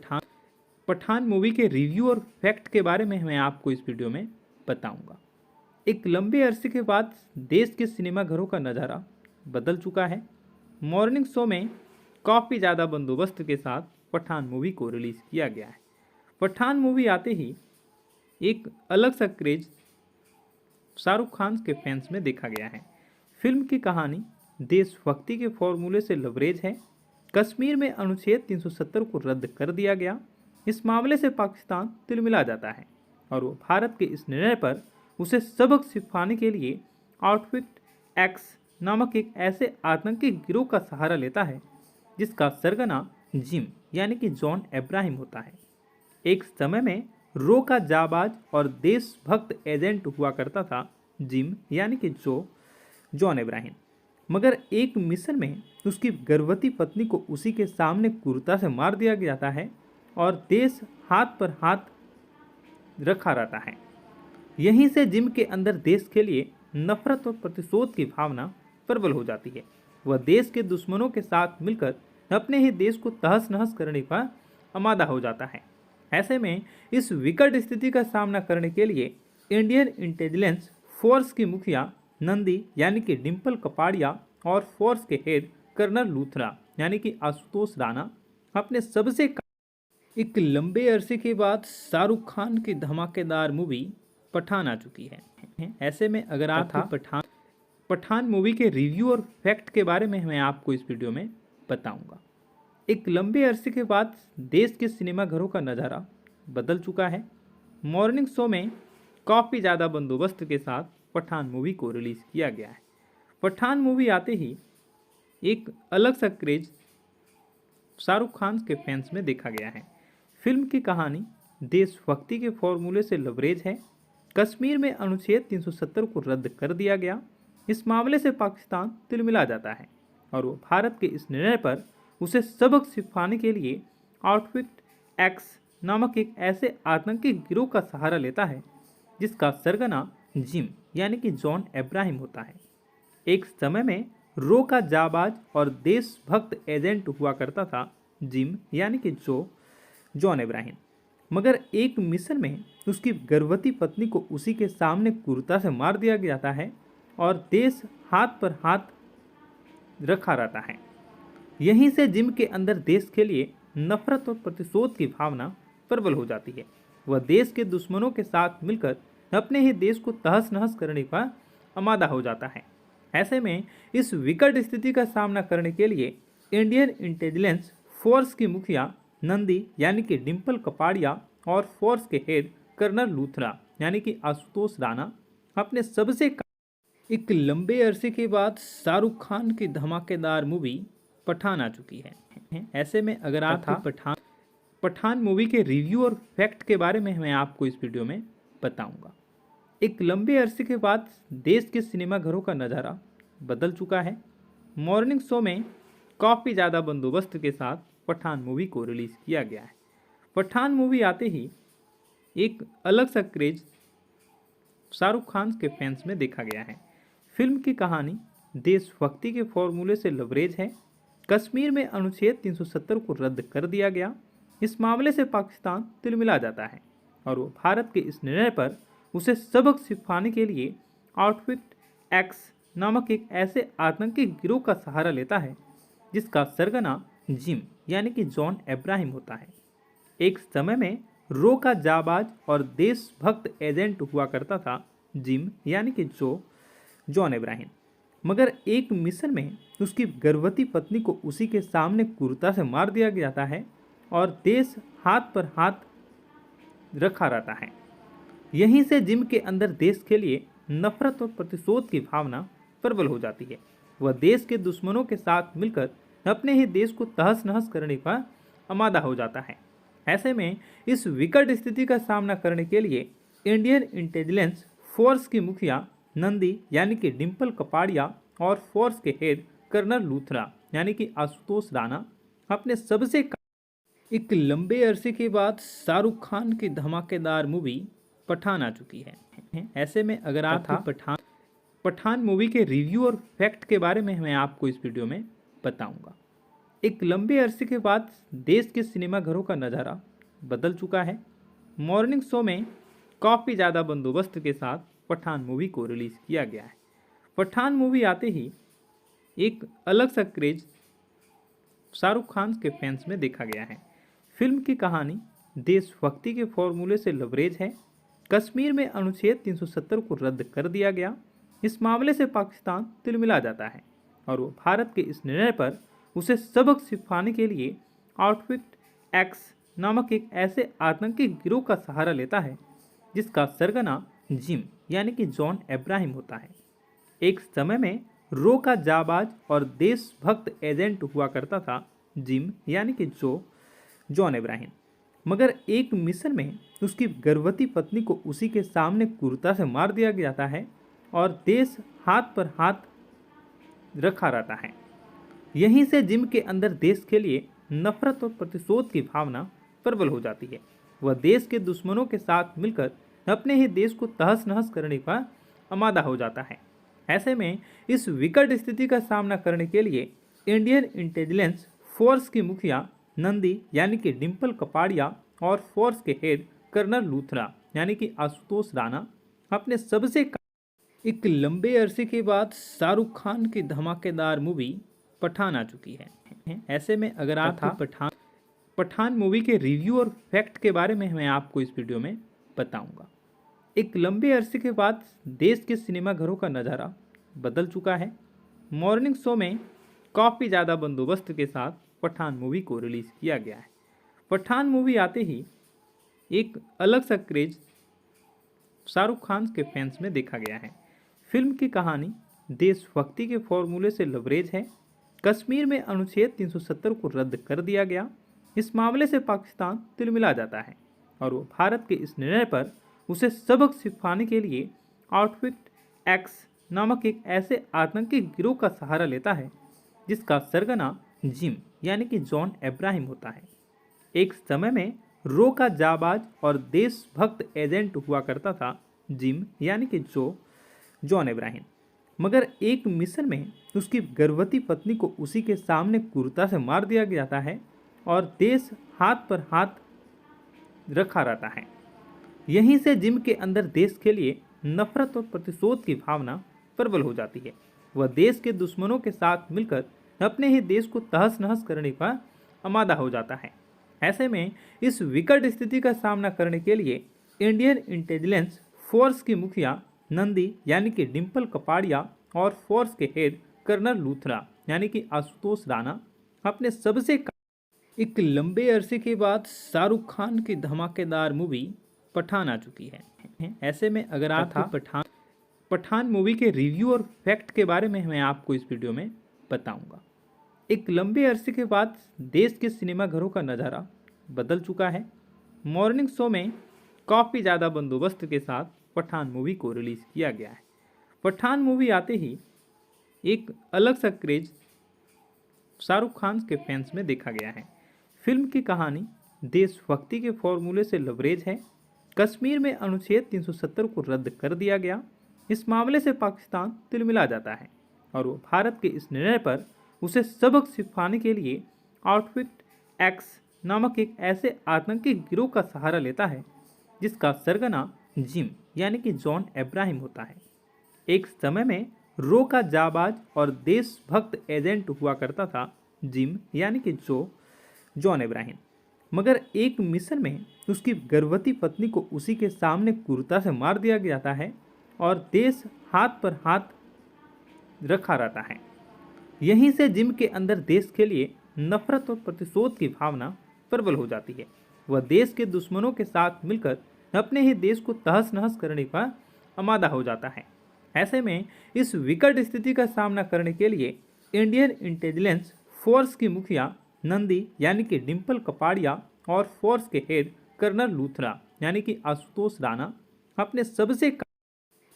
पठान मूवी के रिव्यू और फैक्ट के बारे में मैं आपको इस वीडियो में बताऊंगा। एक लंबे अरसे के बाद देश के सिनेमाघरों का नज़ारा बदल चुका है। मॉर्निंग शो में काफ़ी ज़्यादा बंदोबस्त के साथ पठान मूवी को रिलीज़ किया गया है। पठान मूवी आते ही एक अलग सा क्रेज शाहरुख खान के फैंस में देखा गया है। फिल्म की कहानी देशभक्ति के फॉर्मूले से लबरेज है। कश्मीर में अनुच्छेद 370 को रद्द कर दिया गया। इस मामले से पाकिस्तान तिलमिला जाता है और वो भारत के इस निर्णय पर उसे सबक सिखाने के लिए आउटफिट एक्स नामक एक ऐसे आतंकी गिरोह का सहारा लेता है जिसका सरगना जिम यानी कि जॉन अब्राहम होता है। एक समय में रो का जाबाज और देशभक्त एजेंट हुआ करता था जिम यानी कि जॉन अब्राहम। मगर एक मिशन में उसकी गर्भवती पत्नी को उसी के सामने क्रूरता से मार दिया जाता है और देश हाथ पर हाथ रखा रहता है। यहीं से जिम के अंदर देश के लिए नफरत और प्रतिशोध की भावना प्रबल हो जाती है। वह देश के दुश्मनों के साथ मिलकर अपने ही देश को तहस नहस करने का आमादा हो जाता है। ऐसे में इस विकट स्थिति का सामना करने के लिए इंडियन इंटेलिजेंस फोर्स की मुखिया नंदी यानी कि डिम्पल कपाड़िया और फोर्स के हेड कर्नल लूथरा यानी कि आशुतोष राणा अपने सबसे एक लंबे अरसे के बाद शाहरुख खान की धमाकेदार मूवी पठान आ चुकी है। ऐसे में अगर आप पठान मूवी के रिव्यू और फैक्ट के बारे में मैं आपको इस वीडियो में बताऊंगा। एक लंबे अरसे के बाद देश के सिनेमाघरों का नज़ारा बदल चुका है। मॉर्निंग शो में काफ़ी ज़्यादा बंदोबस्त के साथ पठान मूवी को रिलीज़ किया गया है। पठान मूवी आते ही एक अलग सा क्रेज शाहरुख खान के फैंस में देखा गया है। फिल्म की कहानी देशभक्ति के फॉर्मूले से लबरेज है। कश्मीर में अनुच्छेद 370 को रद्द कर दिया गया। इस मामले से पाकिस्तान तिलमिला जाता है और वो भारत के इस निर्णय पर उसे सबक सिखाने के लिए आउटफिट एक्स नामक एक ऐसे आतंकी गिरोह का सहारा लेता है जिसका सरगना जिम यानी कि जॉन अब्राहम होता है। एक समय में रो का जाबाज और देशभक्त एजेंट हुआ करता था जिम यानी कि जॉन अब्राहम। मगर एक मिशन में उसकी गर्भवती पत्नी को उसी के सामने क्रूरता से मार दिया जाता है और देश हाथ पर हाथ रखा रहता है। यहीं से जिम के अंदर देश के लिए नफरत और प्रतिशोध की भावना प्रबल हो जाती है। वह देश के दुश्मनों के साथ मिलकर अपने ही देश को तहस नहस करने का आमादा हो जाता है। ऐसे में इस विकट स्थिति का सामना करने के लिए इंडियन इंटेलिजेंस फोर्स की मुखिया नंदी यानी कि डिम्पल कपाड़िया और फोर्स के हेड कर्नल लूथरा यानी कि आशुतोष राणा अपने सबसे एक लंबे अरसे के बाद शाहरुख खान की धमाकेदार मूवी पठान आ चुकी है। ऐसे में अगर आप पठान मूवी के रिव्यू और फैक्ट के बारे में मैं आपको इस वीडियो में बताऊंगा। एक लंबे अरसे के बाद देश के सिनेमाघरों का नज़ारा बदल चुका है। मॉर्निंग शो में काफ़ी ज़्यादा बंदोबस्त के साथ पठान मूवी को रिलीज़ किया गया है। पठान मूवी आते ही एक अलग सा क्रेज शाहरुख खान के फैंस में देखा गया है। फिल्म की कहानी देशभक्ति के फॉर्मूले से लबरेज है। कश्मीर में अनुच्छेद 370 को रद्द कर दिया गया। इस मामले से पाकिस्तान तिलमिला जाता है और वो भारत के इस निर्णय पर उसे सबक सिखाने के लिए आउटफिट एक्स नामक एक ऐसे आतंकी गिरोह का सहारा लेता है जिसका सरगना जिम यानी कि जॉन अब्राहम होता है। एक समय में रो का जाबाज और देशभक्त एजेंट हुआ करता था जिम यानी कि जॉन अब्राहम। मगर एक मिशन में उसकी गर्भवती पत्नी को उसी के सामने क्रूरता से मार दिया जाता है और देश हाथ पर हाथ रखा रहता है। यहीं से जिम के अंदर देश के लिए नफरत और प्रतिशोध की भावना प्रबल हो जाती है। वह देश के दुश्मनों के साथ मिलकर अपने ही देश को तहस नहस करने का आमादा हो जाता है। ऐसे में इस विकट स्थिति का सामना करने के लिए इंडियन इंटेलिजेंस फोर्स की मुखिया नंदी यानी कि डिम्पल कपाड़िया और फोर्स के हेड कर्नल लूथरा यानी कि आशुतोष राणा अपने सबसे एक लंबे अरसे के बाद शाहरुख खान की धमाकेदार मूवी पठान आ चुकी है। ऐसे में अगर आप पठान मूवी के रिव्यू और फैक्ट के बारे में मैं आपको इस वीडियो में बताऊंगा। एक लंबे अरसे के बाद देश के सिनेमाघरों का नज़ारा बदल चुका है। मॉर्निंग शो में काफ़ी ज़्यादा बंदोबस्त के साथ पठान मूवी को रिलीज़ किया गया है। पठान मूवी आते ही एक अलग सा क्रेज शाहरुख खान के फैंस में देखा गया है। फिल्म की कहानी देशभक्ति के फॉर्मूले से लबरेज है। कश्मीर में अनुच्छेद 370 को रद्द कर दिया गया। इस मामले से पाकिस्तान तिलमिला जाता है और वो भारत के इस निर्णय पर उसे सबक सिखाने के लिए आउटफिट एक्स नामक एक ऐसे आतंकी गिरोह का सहारा लेता है जिसका सरगना जिम यानी कि जॉन अब्राहम होता है। एक समय में रो का जाबाज और देशभक्त एजेंट हुआ करता था जिम यानी कि जॉन अब्राहम। मगर एक मिशन में उसकी गर्भवती पत्नी को उसी के सामने क्रूरता से मार दिया जाता है और देश हाथ पर हाथ रखा रहता है। यहीं से जिम के अंदर देश के लिए नफरत और प्रतिशोध की भावना प्रबल हो जाती है। वह देश के दुश्मनों के साथ मिलकर अपने ही देश को तहस नहस करने का आमादा हो जाता है। ऐसे में इस विकट स्थिति का सामना करने के लिए इंडियन इंटेलिजेंस फोर्स की मुखिया नंदी यानी कि डिम्पल कपाड़िया और फोर्स के हेड कर्नल लूथरा यानी कि आशुतोष राणा अपने सबसे एक लंबे अरसे के बाद शाहरुख खान की धमाकेदार मूवी पठान आ चुकी है। ऐसे में अगर आप पठान मूवी के रिव्यू और फैक्ट के बारे में मैं आपको इस वीडियो में बताऊंगा। एक लंबे अरसे के बाद देश के सिनेमाघरों का नज़ारा बदल चुका है। मॉर्निंग शो में काफ़ी ज़्यादा बंदोबस्त के साथ पठान मूवी को रिलीज़ किया गया है। पठान मूवी आते ही एक अलग सा क्रेज शाहरुख खान के फैंस में देखा गया है। फिल्म की कहानी देशभक्ति के फॉर्मूले से लबरेज है। कश्मीर में अनुच्छेद 370 को रद्द कर दिया गया। इस मामले से पाकिस्तान तिलमिला जाता है और वो भारत के इस निर्णय पर उसे सबक सिखाने के लिए आउटफिट एक्स नामक एक ऐसे आतंकी गिरोह का सहारा लेता है जिसका सरगना जिम यानी कि जॉन अब्राहम होता है। एक समय में रो का जाबाज और देशभक्त एजेंट हुआ करता था जिम यानी कि जॉन इब्राहिम। मगर एक मिशन में उसकी गर्भवती पत्नी को उसी के सामने क्रूरता से मार दिया जाता है और देश हाथ पर हाथ रखा रहता है। यहीं से जिम के अंदर देश के लिए नफरत और प्रतिशोध की भावना प्रबल हो जाती है। वह देश के दुश्मनों के साथ मिलकर अपने ही देश को तहस नहस करने का आमादा हो जाता है। ऐसे में इस विकट स्थिति का सामना करने के लिए इंडियन इंटेलिजेंस फोर्स की मुखिया नंदी यानी कि डिम्पल कपाड़िया और फोर्स के हेड कर्नल लूथरा यानी कि आशुतोष राणा अपने एक लंबे अरसे के बाद शाहरुख खान की धमाकेदार मूवी पठान आ चुकी है। ऐसे में अगर आप पठान मूवी के रिव्यू और फैक्ट के बारे में मैं आपको इस वीडियो में बताऊंगा। एक लंबे अरसे के बाद देश के सिनेमा घरों का नज़ारा बदल चुका है। मॉर्निंग शो में काफ़ी ज़्यादा बंदोबस्त के साथ पठान मूवी को रिलीज़ किया गया है। पठान मूवी आते ही एक अलग सा क्रेज शाहरुख खान के फैंस में देखा गया है। फिल्म की कहानी देशभक्ति के फॉर्मूले से लबरेज है। कश्मीर में अनुच्छेद 370 को रद्द कर दिया गया। इस मामले से पाकिस्तान तिलमिला जाता है और वो भारत के इस निर्णय पर उसे सबक सिखाने के लिए आउटफिट एक्स नामक एक ऐसे आतंकी गिरोह का सहारा लेता है जिसका सरगना जिम यानी कि जॉन इब्राहिम होता है। एक समय में रो का जाबाज और देशभक्त एजेंट हुआ करता था जिम यानी कि जॉन इब्राहिम। मगर एक मिशन में उसकी गर्भवती पत्नी को उसी के सामने क्रूरता से मार दिया जाता है और देश हाथ पर हाथ रखा रहता है। यहीं से जिम के अंदर देश के लिए नफरत और प्रतिशोध की भावना प्रबल हो जाती है। वह देश के दुश्मनों के साथ मिलकर अपने ही देश को तहस नहस करने का आमादा हो जाता है। ऐसे में इस विकट स्थिति का सामना करने के लिए इंडियन इंटेलिजेंस फोर्स की मुखिया नंदी यानी कि डिम्पल कपाड़िया और फोर्स के हेड कर्नल लूथरा यानी कि आशुतोष राणा अपने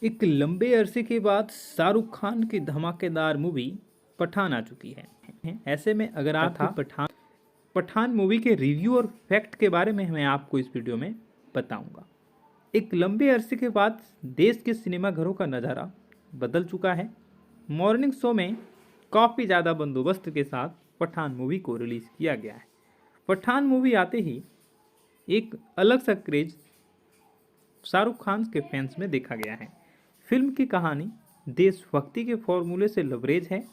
एक लंबे अरसे के बाद शाहरुख खान की धमाकेदार मूवी पठान आ चुकी है। ऐसे में अगर आप पठान मूवी के रिव्यू और फैक्ट के बारे में मैं आपको इस वीडियो में बताऊंगा। एक लंबे अरसे के बाद देश के सिनेमा घरों का नज़ारा बदल चुका है। मॉर्निंग शो में काफ़ी ज़्यादा बंदोबस्त के साथ पठान मूवी को रिलीज़ किया गया है। पठान मूवी आते ही एक अलग सा क्रेज शाहरुख खान के फैंस में देखा गया है। फिल्म की कहानी देशभक्ति के फॉर्मूले से लबरेज है।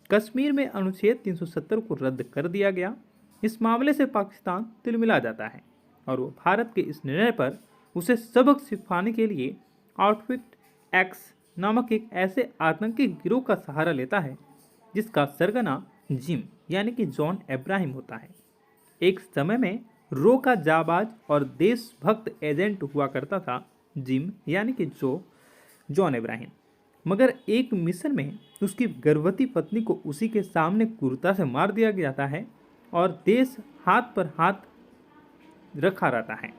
कश्मीर में अनुच्छेद 370 को रद्द कर दिया गया। इस मामले से पाकिस्तान तिलमिला जाता है और वो भारत के इस निर्णय पर उसे सबक सिखाने के लिए आउटफिट एक्स नामक एक ऐसे आतंकी गिरोह का सहारा लेता है जिसका सरगना जिम यानी कि जॉन इब्राहिम होता है। एक समय में रो का जाबाज और देशभक्त एजेंट हुआ करता था जिम यानी कि जॉन इब्राहिम। मगर एक मिशन में उसकी गर्भवती पत्नी को उसी के सामने क्रूरता से मार दिया जाता है और देश हाथ पर हाथ रखा रहता है।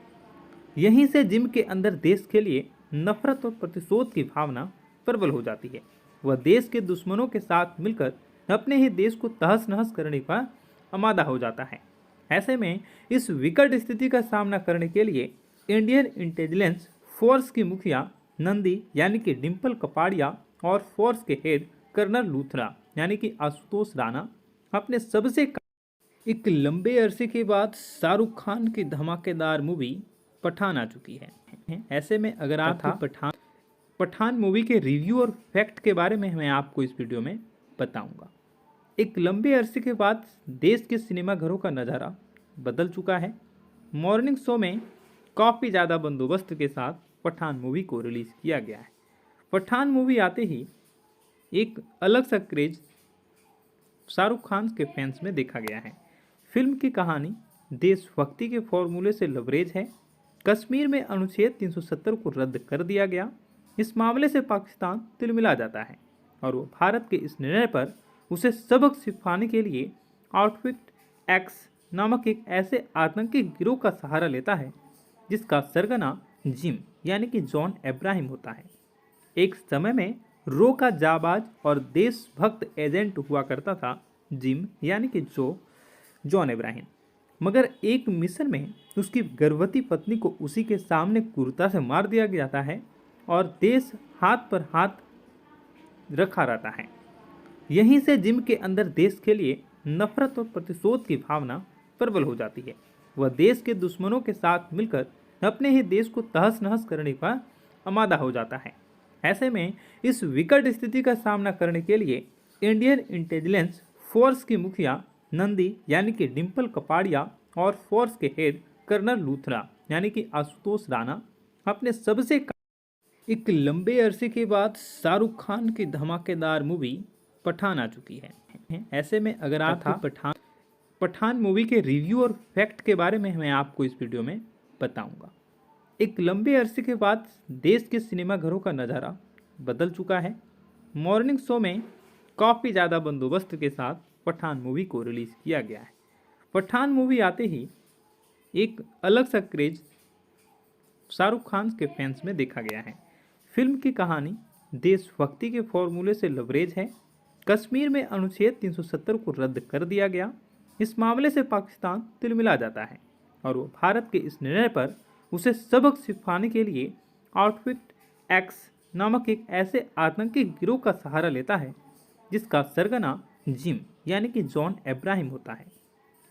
यहीं से जिम के अंदर देश के लिए नफरत और प्रतिशोध की भावना प्रबल हो जाती है। वह देश के दुश्मनों के साथ मिलकर अपने ही देश को तहस नहस करने का आमादा हो जाता है। ऐसे में इस विकट स्थिति का सामना करने के लिए इंडियन इंटेलिजेंस फोर्स की मुखिया नंदी यानी कि डिम्पल कपाड़िया और फोर्स के हेड कर्नल लूथरा यानी कि आशुतोष राणा अपने एक लंबे अरसे के बाद शाहरुख खान की धमाकेदार मूवी पठान आ चुकी है। ऐसे में अगर आप पठान मूवी के रिव्यू और फैक्ट के बारे में मैं आपको इस वीडियो में बताऊंगा। एक लंबे अरसे के बाद देश के सिनेमा घरों का नज़ारा बदल चुका है। मॉर्निंग शो में काफ़ी ज़्यादा बंदोबस्त के साथ पठान मूवी को रिलीज़ किया गया है। पठान मूवी आते ही एक अलग सा क्रेज शाहरुख खान के फैंस में देखा गया है। फिल्म की कहानी देशभक्ति के फॉर्मूले से लबरेज है। कश्मीर में अनुच्छेद 370 को रद्द कर दिया गया। इस मामले से पाकिस्तान तिलमिला जाता है और वो भारत के इस निर्णय पर उसे सबक सिखाने के लिए आउटफिट एक्स नामक एक ऐसे आतंकी गिरोह का सहारा लेता है जिसका सरगना जिम यानी कि जॉन इब्राहिम होता है। एक समय में रो का जाबाज और देशभक्त एजेंट हुआ करता था जिम यानी कि जॉन इब्राहिम। मगर एक मिशन में उसकी गर्भवती पत्नी को उसी के सामने क्रूरता से मार दिया जाता है और देश हाथ पर हाथ रखा रहता है। यहीं से जिम के अंदर देश के लिए नफरत और प्रतिशोध की भावना प्रबल हो जाती है। वह देश के दुश्मनों के साथ मिलकर अपने ही देश को तहस नहस करने का आमादा हो जाता है। ऐसे में इस विकट स्थिति का सामना करने के लिए इंडियन इंटेलिजेंस फोर्स की मुखिया नंदी यानी कि डिम्पल कपाड़िया और फोर्स के हेड कर्नल लूथरा यानी कि आशुतोष राणा अपने सबसे एक लंबे अरसे के बाद शाहरुख खान की धमाकेदार मूवी पठान आ चुकी है। ऐसे में अगर आप पठान मूवी के रिव्यू और फैक्ट के बारे में मैं आपको इस वीडियो में बताऊंगा। एक लंबे अरसे के बाद देश के सिनेमाघरों का नज़ारा बदल चुका है। मॉर्निंग शो में काफ़ी ज़्यादा बंदोबस्त के साथ पठान मूवी को रिलीज़ किया गया है। पठान मूवी आते ही एक अलग सा क्रेज शाहरुख खान के फैंस में देखा गया है। फिल्म की कहानी देशभक्ति के फॉर्मूले से लबरेज है। कश्मीर में अनुच्छेद 370 को रद्द कर दिया गया। इस मामले से पाकिस्तान तिलमिला जाता है और वो भारत के इस निर्णय पर उसे सबक सिखाने के लिए आउटफिट एक्स नामक एक ऐसे आतंकी गिरोह का सहारा लेता है जिसका सरगना जिम यानी कि जॉन अब्राहम होता है।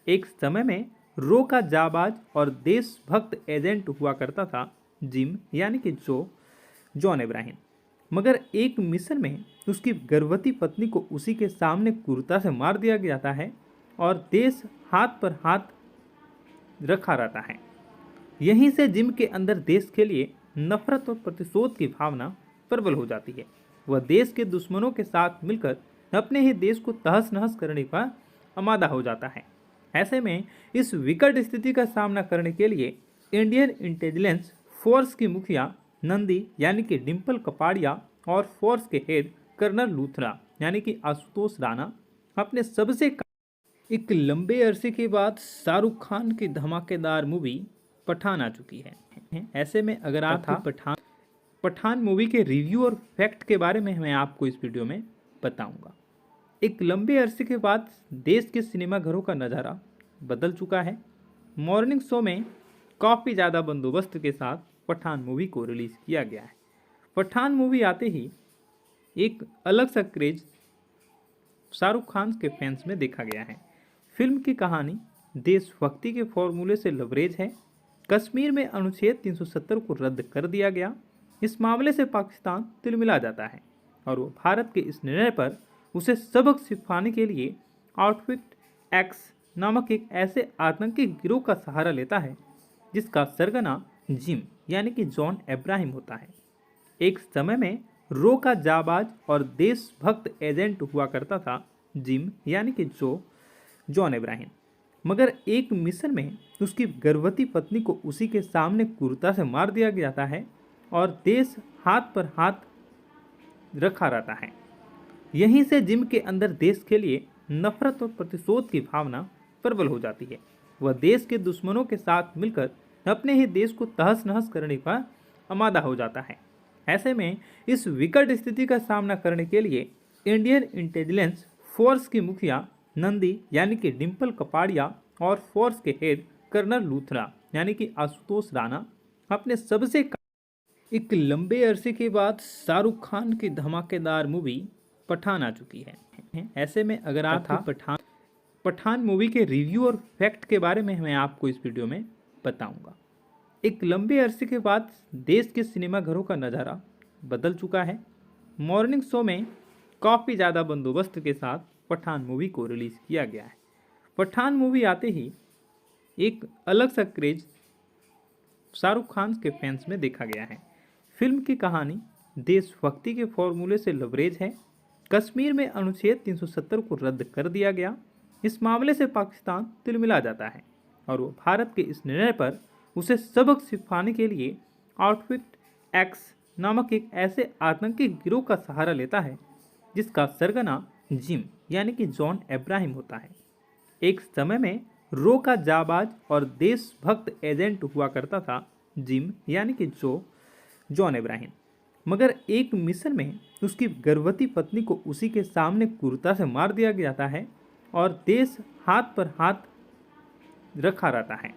एक समय में रो का जाबाज और देशभक्त एजेंट हुआ करता था जिम यानी कि जॉन अब्राहम, मगर एक मिशन में उसकी गर्भवती पत्नी को उसी के सामने क्रूरता से मार दिया जाता है और देश हाथ पर हाथ रखा रहता है। यहीं से जिम के अंदर देश के लिए नफरत और प्रतिशोध की भावना प्रबल हो जाती है। वह देश के दुश्मनों के साथ मिलकर अपने ही देश को तहस नहस करने का आमादा हो जाता है। ऐसे में इस विकट स्थिति का सामना करने के लिए इंडियन इंटेलिजेंस फोर्स की मुखिया नंदी यानी कि डिम्पल कपाड़िया और फोर्स के हेड कर्नल लूथरा यानी कि आशुतोष राणा अपने सबसे एक लंबे अरसे के बाद शाहरुख खान की धमाकेदार मूवी पठान आ चुकी है। ऐसे में अगर आप पठान मूवी के रिव्यू और फैक्ट के बारे में मैं आपको इस वीडियो में बताऊंगा। एक लंबे अरसे के बाद देश के सिनेमाघरों का नज़ारा बदल चुका है। मॉर्निंग शो में काफ़ी ज़्यादा बंदोबस्त के साथ पठान मूवी को रिलीज़ किया गया है। पठान मूवी आते ही एक अलग सा क्रेज शाहरुख खान के फैंस में देखा गया है। फिल्म की कहानी देशभक्ति के फॉर्मूले से लबरेज है। कश्मीर में अनुच्छेद 370 को रद्द कर दिया गया। इस मामले से पाकिस्तान तिलमिला जाता है और वो भारत के इस निर्णय पर उसे सबक सिखाने के लिए आउटफिट एक्स नामक एक ऐसे आतंकी गिरोह का सहारा लेता है जिसका सरगना जिम यानी कि जॉन अब्राहम होता है। एक समय में रो का जाबाज और देशभक्त एजेंट हुआ करता था जिम यानी कि जॉन अब्राहम, मगर एक मिशन में उसकी गर्भवती पत्नी को उसी के सामने क्रूरता से मार दिया जाता है और देश हाथ पर हाथ रखा रहता है। यहीं से जिम के अंदर देश के लिए नफरत और प्रतिशोध की भावना प्रबल हो जाती है। वह देश के दुश्मनों के साथ मिलकर अपने ही देश को तहस नहस करने का आमादा हो जाता है। ऐसे में इस विकट स्थिति का सामना करने के लिए इंडियन इंटेलिजेंस फोर्स की मुखिया नंदी यानी कि डिम्पल कपाड़िया और फोर्स के हेड कर्नल लूथरा यानी कि आशुतोष राणा अपने सबसे एक लंबे अरसे के बाद शाहरुख खान की धमाकेदार मूवी पठान आ चुकी है। ऐसे में अगर आप पठान मूवी के रिव्यू और फैक्ट के बारे में मैं आपको इस वीडियो में बताऊंगा। एक लंबे अरसे के बाद देश के सिनेमाघरों का नज़ारा बदल चुका है। मॉर्निंग शो में काफ़ी ज़्यादा बंदोबस्त के साथ पठान मूवी को रिलीज़ किया गया है। पठान मूवी आते ही एक अलग सा क्रेज शाहरुख खान के फैंस में देखा गया है। फिल्म की कहानी देशभक्ति के फॉर्मूले से लबरेज है। कश्मीर में अनुच्छेद 370 को रद्द कर दिया गया। इस मामले से पाकिस्तान तिलमिला जाता है और वो भारत के इस निर्णय पर उसे सबक सिखाने के लिए आउटफिट एक्स नामक एक ऐसे आतंकी गिरोह का सहारा लेता है जिसका सरगना जिम यानी कि जॉन अब्राहम होता है। एक समय में रो का जाबाज और देशभक्त एजेंट हुआ करता था जिम यानी कि जॉन अब्राहम, मगर एक मिशन में उसकी गर्भवती पत्नी को उसी के सामने क्रूरता से मार दिया जाता है और देश हाथ पर हाथ रखा रहता है।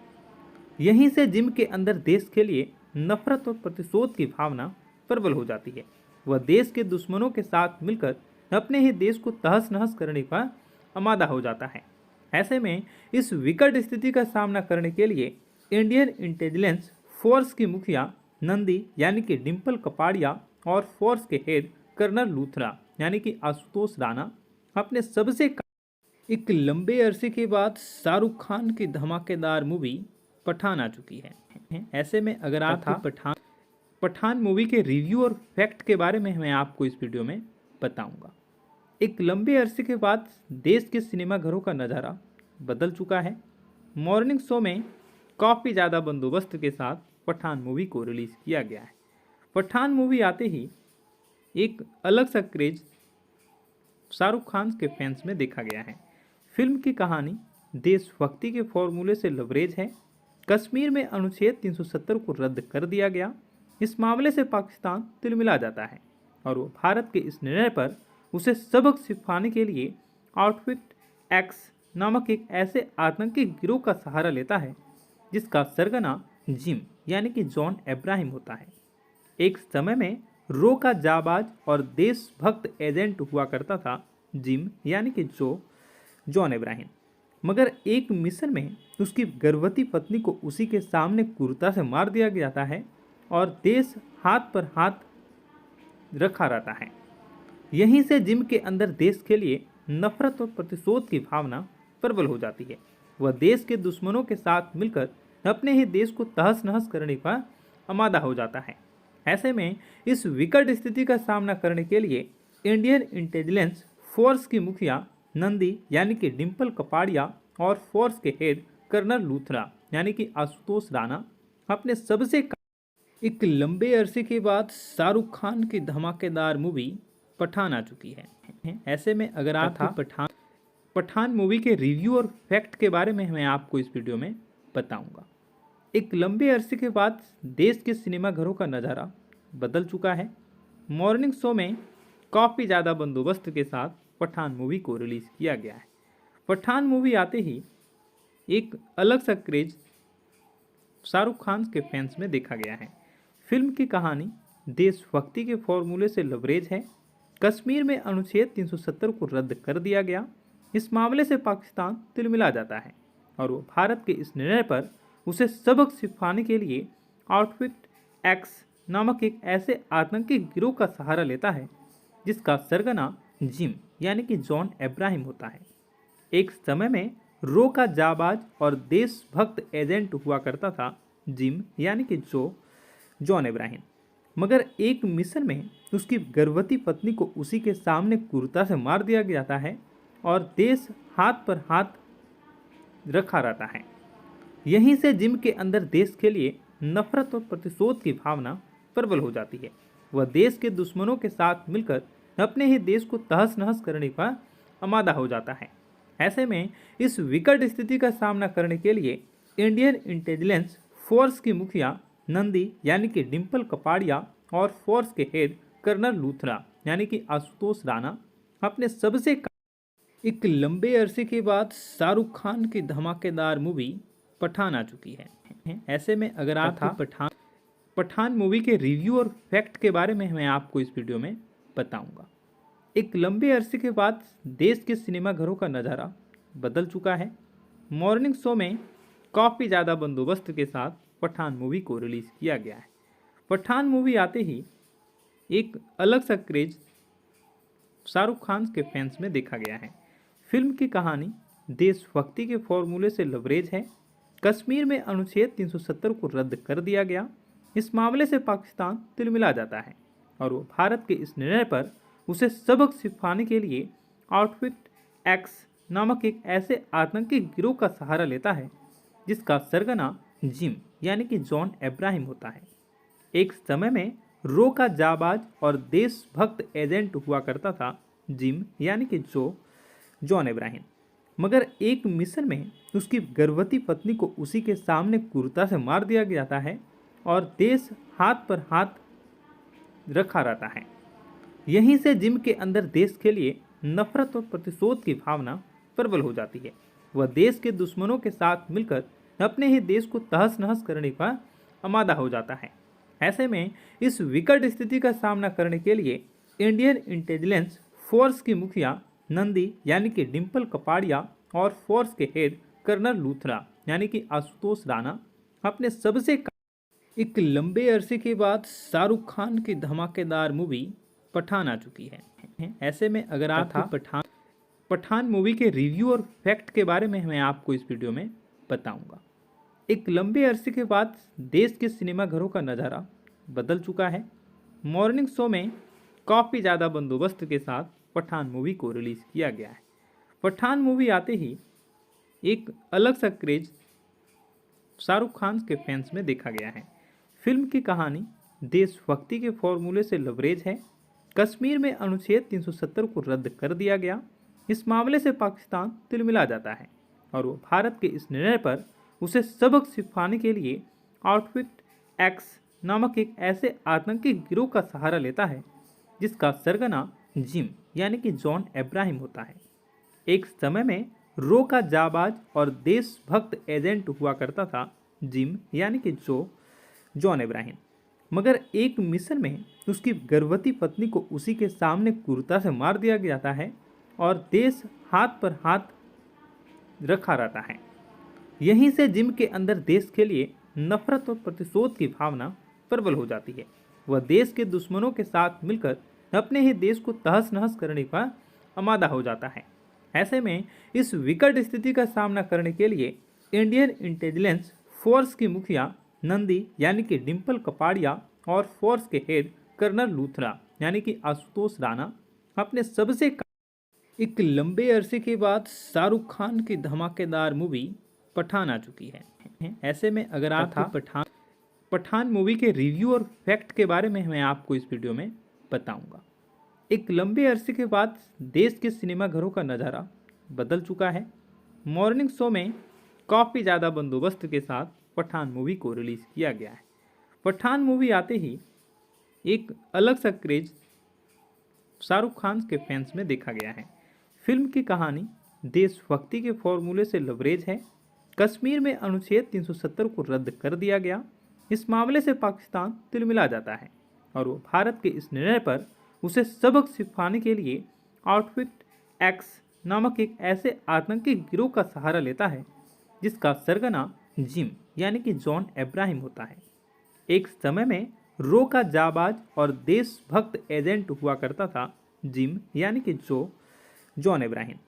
यहीं से जिम के अंदर देश के लिए नफरत और प्रतिशोध की भावना प्रबल हो जाती है। वह देश के दुश्मनों के साथ मिलकर अपने ही देश को तहस नहस करने का आमादा हो जाता है। ऐसे में इस विकट स्थिति का सामना करने के लिए इंडियन इंटेलिजेंस फोर्स की मुखिया नंदी यानी कि डिम्पल कपाड़िया और फोर्स के हेड कर्नल लूथरा यानी कि आशुतोष राणा अपने एक लंबे अरसे के बाद शाहरुख खान की धमाकेदार मूवी पठान आ चुकी है। ऐसे में अगर आप पठान मूवी के रिव्यू और फैक्ट के बारे में मैं आपको इस वीडियो में बताऊंगा। एक लंबे अरसे के बाद देश के सिनेमाघरों का नज़ारा बदल चुका है। मॉर्निंग शो में काफ़ी ज़्यादा बंदोबस्त के साथ पठान मूवी को रिलीज़ किया गया है। पठान मूवी आते ही एक अलग सा क्रेज शाहरुख खान के फैंस में देखा गया है। फिल्म की कहानी देशभक्ति के फॉर्मूले से लबरेज है। कश्मीर में अनुच्छेद 370 को रद्द कर दिया गया। इस मामले से पाकिस्तान तिलमिला जाता है और वो भारत के इस निर्णय पर उसे सबक सिखाने के लिए आउटफिट एक्स नामक एक ऐसे आतंकी गिरोह का सहारा लेता है जिसका सरगना जिम यानी कि जॉन अब्राहम होता है। एक समय में रो का जाबाज और देशभक्त एजेंट हुआ करता था जिम यानी कि जॉन अब्राहम, मगर एक मिशन में उसकी गर्भवती पत्नी को उसी के सामने क्रूरता से मार दिया जाता है और देश हाथ पर हाथ रखा रहता है। यहीं से जिम के अंदर देश के लिए नफरत और प्रतिशोध की भावना प्रबल हो जाती है। वह देश के दुश्मनों के साथ मिलकर अपने ही देश को तहस नहस करने का आमादा हो जाता है। ऐसे में इस विकट स्थिति का सामना करने के लिए इंडियन इंटेलिजेंस फोर्स की मुखिया नंदी यानी कि डिम्पल कपाड़िया और फोर्स के हेड कर्नल लूथरा यानी कि आशुतोष राणा अपने एक लंबे अरसे के बाद शाहरुख खान की धमाकेदार मूवी पठान आ चुकी है। ऐसे में अगर आप पठान मूवी के रिव्यू और फैक्ट के बारे में मैं आपको इस वीडियो में बताऊंगा। एक लंबे अरसे के बाद देश के सिनेमाघरों का नज़ारा बदल चुका है। मॉर्निंग शो में काफ़ी ज़्यादा बंदोबस्त के साथ पठान मूवी को रिलीज़ किया गया है। पठान मूवी आते ही एक अलग सा क्रेज शाहरुख खान के फैंस में देखा गया है। फिल्म की कहानी देशभक्ति के फॉर्मूले से लबरेज है। कश्मीर में अनुच्छेद 370 को रद्द कर दिया गया। इस मामले से पाकिस्तान तिलमिला जाता है और वो भारत के इस निर्णय पर उसे सबक सिखाने के लिए आउटफिट एक्स नामक एक ऐसे आतंकी गिरोह का सहारा लेता है जिसका सरगना जिम यानी कि जॉन अब्राहम होता है। एक समय में रो का जाबाज और देशभक्त एजेंट हुआ करता था जिम यानी कि जॉन अब्राहम, मगर एक मिशन में उसकी गर्भवती पत्नी को उसी के सामने क्रूरता से मार दिया जाता है और देश हाथ पर हाथ रखा रहता है। यहीं से जिम के अंदर देश के लिए नफरत और प्रतिशोध की भावना प्रबल हो जाती है। वह देश के दुश्मनों के साथ मिलकर अपने ही देश को तहस नहस करने का आमादा हो जाता है। ऐसे में इस विकट स्थिति का सामना करने के लिए इंडियन इंटेलिजेंस फोर्स की मुखिया नंदी यानी कि डिम्पल कपाड़िया और फोर्स के हेड कर्नल लूथरा यानी कि आशुतोष राणा अपने एक लंबे अरसे के बाद शाहरुख खान की धमाकेदार मूवी पठान आ चुकी है। ऐसे में अगर आप पठान मूवी के रिव्यू और फैक्ट के बारे में मैं आपको इस वीडियो में बताऊंगा। एक लंबे अरसे के बाद देश के सिनेमाघरों का नज़ारा बदल चुका है। मॉर्निंग शो में काफ़ी ज़्यादा बंदोबस्त के साथ पठान मूवी को रिलीज़ किया गया है। पठान मूवी आते ही एक अलग सा क्रेज शाहरुख खान के फैंस में देखा गया है। फिल्म की कहानी देशभक्ति के फॉर्मूले से लबरेज है। कश्मीर में अनुच्छेद 370 को रद्द कर दिया गया। इस मामले से पाकिस्तान तिलमिला जाता है और वो भारत के इस निर्णय पर उसे सबक सिखाने के लिए आउटफिट एक्स नामक एक ऐसे आतंकी गिरोह का सहारा लेता है जिसका सरगना जिम यानी कि जॉन अब्राहम होता है। एक समय में रो का जाबाज और देशभक्त एजेंट हुआ करता था जिम यानी कि जॉन अब्राहम, मगर एक मिशन में उसकी गर्भवती पत्नी को उसी के सामने क्रूरता से मार दिया जाता है और देश हाथ पर हाथ रखा रहता है। यहीं से जिम के अंदर देश के लिए नफरत और प्रतिशोध की भावना प्रबल हो जाती है। वह देश के दुश्मनों के साथ मिलकर अपने ही देश को तहस नहस करने का आमादा हो जाता है। ऐसे में इस विकट स्थिति का सामना करने के लिए इंडियन इंटेलिजेंस फोर्स की मुखिया नंदी यानी कि डिम्पल कपाड़िया और फोर्स के हेड कर्नल लूथरा यानी कि आशुतोष राणा अपने एक लंबे अरसे के बाद शाहरुख खान की धमाकेदार मूवी पठान आ चुकी है। ऐसे में अगर आप पठान मूवी के रिव्यू और फैक्ट के बारे में मैं आपको इस वीडियो में बताऊंगा। एक लंबे अरसे के बाद देश के सिनेमा घरों का नज़ारा बदल चुका है। मॉर्निंग शो में काफ़ी ज़्यादा बंदोबस्त के साथ पठान मूवी को रिलीज़ किया गया है। पठान मूवी आते ही एक अलग सा क्रेज शाहरुख खान के फैंस में देखा गया है। फिल्म की कहानी देशभक्ति के फॉर्मूले से लबरेज है। कश्मीर में अनुच्छेद 370 को रद्द कर दिया गया। इस मामले से पाकिस्तान तिलमिला जाता है और वो भारत के इस निर्णय पर उसे सबक सिखाने के लिए आउटफिट एक्स नामक एक ऐसे आतंकी गिरोह का सहारा लेता है जिसका सरगना जिम यानी कि जॉन अब्राहम होता है। एक समय में रो का जाबाज और देशभक्त एजेंट हुआ करता था जिम यानी कि जॉन अब्राहम, मगर एक मिशन में उसकी गर्भवती पत्नी को उसी के सामने क्रूरता से मार दिया जाता है और देश हाथ पर हाथ रखा रहता है। यहीं से जिम के अंदर देश के लिए नफरत और प्रतिशोध की भावना प्रबल हो जाती है। वह देश के दुश्मनों के साथ मिलकर अपने ही देश को तहस नहस करने का आमादा हो जाता है। ऐसे में इस विकट स्थिति का सामना करने के लिए इंडियन इंटेलिजेंस फोर्स की मुखिया नंदी यानी कि डिम्पल कपाड़िया और फोर्स के हेड कर्नल लूथरा यानी कि आशुतोष राणा अपने एक लंबे अरसे के बाद शाहरुख खान की धमाकेदार मूवी पठान आ चुकी है। ऐसे में अगर आप पठान मूवी के रिव्यू और फैक्ट के बारे में मैं आपको इस वीडियो में बताऊंगा। एक लंबे अरसे के बाद देश के सिनेमा घरों का नज़ारा बदल चुका है। मॉर्निंग शो में काफ़ी ज़्यादा बंदोबस्त के साथ पठान मूवी को रिलीज़ किया गया है। पठान मूवी आते ही एक अलग सा क्रेज शाहरुख खान के फैंस में देखा गया है। फिल्म की कहानी देशभक्ति के फॉर्मूले से लबरेज है। कश्मीर में अनुच्छेद 370 को रद्द कर दिया गया। इस मामले से पाकिस्तान तिलमिला जाता है और वो भारत के इस निर्णय पर उसे सबक सिखाने के लिए आउटफिट एक्स नामक एक ऐसे आतंकी गिरोह का सहारा लेता है जिसका सरगना जिम यानी कि जॉन अब्राहम होता है। एक समय में रो का जाबाज और देशभक्त एजेंट हुआ करता था जिम यानी कि जॉन अब्राहम,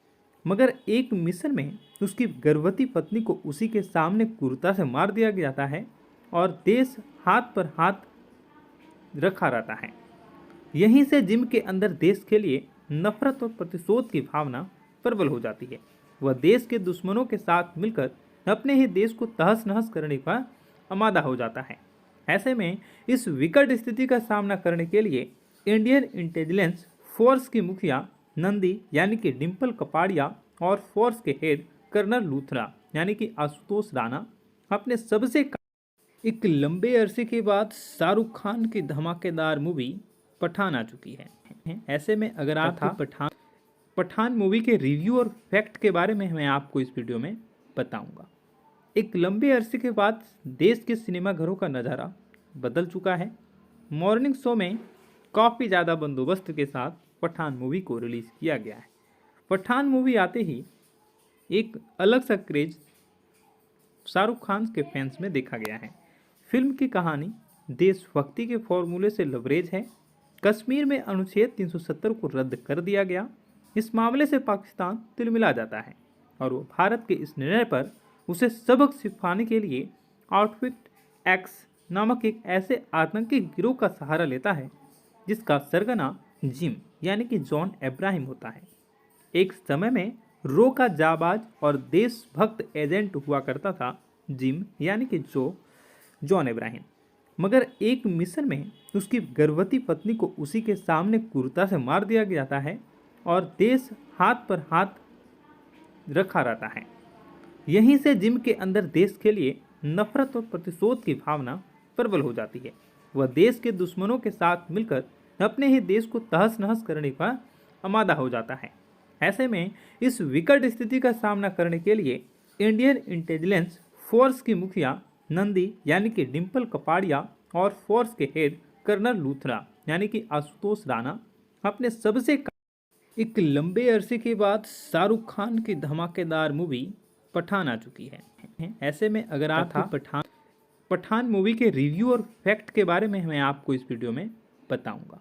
मगर एक मिशन में उसकी गर्भवती पत्नी को उसी के सामने क्रूरता से मार दिया जाता है और देश हाथ पर हाथ रखा रहता है। यहीं से जिम के अंदर देश के लिए नफरत और प्रतिशोध की भावना प्रबल हो जाती है। वह देश के दुश्मनों के साथ मिलकर अपने ही देश को तहस नहस करने का आमादा हो जाता है। ऐसे में इस विकट स्थिति का सामना करने के लिए इंडियन इंटेलिजेंस फोर्स की मुखिया नंदी यानी कि डिम्पल कपाड़िया और फोर्स के हेड कर्नल लूथरा यानी कि आशुतोष राणा अपने एक लंबे अरसे के बाद शाहरुख खान की धमाकेदार मूवी पठान आ चुकी है। ऐसे में अगर आप पठान मूवी के रिव्यू और फैक्ट के बारे में मैं आपको इस वीडियो में बताऊंगा। एक लंबे अरसे के बाद देश के सिनेमा घरों का नज़ारा बदल चुका है। मॉर्निंग शो में काफ़ी ज़्यादा बंदोबस्त के साथ पठान मूवी को रिलीज़ किया गया है। पठान मूवी आते ही एक अलग सा क्रेज शाहरुख खान के फैंस में देखा गया है। फिल्म की कहानी देशभक्ति के फॉर्मूले से लबरेज है। कश्मीर में अनुच्छेद 370 को रद्द कर दिया गया। इस मामले से पाकिस्तान तिलमिला जाता है और वो भारत के इस निर्णय पर उसे सबक सिखाने के लिए आउटफिट एक्स नामक एक ऐसे आतंकी गिरोह का सहारा लेता है जिसका सरगना जिम यानी कि जॉन अब्राहम होता है। एक समय में रो का जाबाज और देशभक्त एजेंट हुआ करता था जिम यानी कि जॉन अब्राहम, मगर एक मिशन में उसकी गर्भवती पत्नी को उसी के सामने क्रूरता से मार दिया जाता है और देश हाथ पर हाथ रखा रहता है। यहीं से जिम के अंदर देश के लिए नफरत और प्रतिशोध की भावना प्रबल हो जाती है। वह देश के दुश्मनों के साथ मिलकर अपने ही देश को तहस नहस करने का आमादा हो जाता है। ऐसे में इस विकट स्थिति का सामना करने के लिए इंडियन इंटेलिजेंस फोर्स की मुखिया नंदी यानी कि डिम्पल कपाड़िया और फोर्स के हेड कर्नल लूथरा यानी कि आशुतोष राणा अपने सबसे एक लंबे अरसे के बाद शाहरुख खान की धमाकेदार मूवी पठान आ चुकी है। ऐसे में अगर आप पठान मूवी के रिव्यू और फैक्ट के बारे में मैं आपको इस वीडियो में बताऊंगा।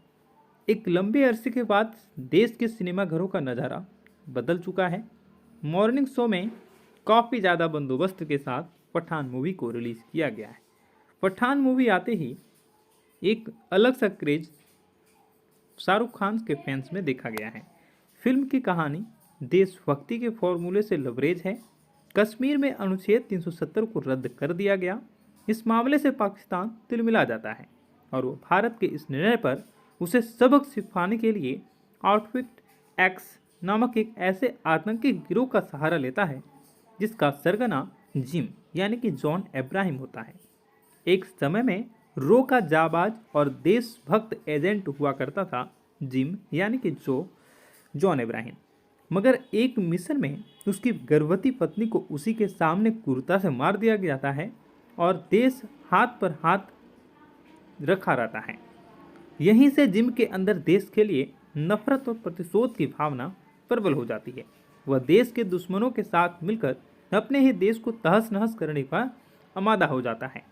एक लंबे अरसे के बाद देश के सिनेमाघरों का नज़ारा बदल चुका है। मॉर्निंग शो में काफ़ी ज़्यादा बंदोबस्त के साथ पठान मूवी को रिलीज़ किया गया है। पठान मूवी आते ही एक अलग सा क्रेज शाहरुख खान के फैंस में देखा गया है। फिल्म की कहानी देशभक्ति के फॉर्मूले से लबरेज है। कश्मीर में अनुच्छेद 370 को रद्द कर दिया गया। इस मामले से पाकिस्तान तिलमिला जाता है और वो भारत के इस निर्णय पर उसे सबक सिखाने के लिए आउटफिट एक्स नामक एक ऐसे आतंकी गिरोह का सहारा लेता है जिसका सरगना जिम यानी कि जॉन इब्राहिम होता है। एक समय में रो का जाबाज और देशभक्त एजेंट हुआ करता था जिम यानी कि जॉन इब्राहिम, मगर एक मिशन में उसकी गर्भवती पत्नी को उसी के सामने क्रूरता से मार दिया जाता है और देश हाथ पर हाथ रखा रहता है। यहीं से जिम के अंदर देश के लिए नफरत और प्रतिशोध की भावना प्रबल हो जाती है। वह देश के दुश्मनों के साथ मिलकर अपने ही देश को तहस नहस करने का आमादा हो जाता है।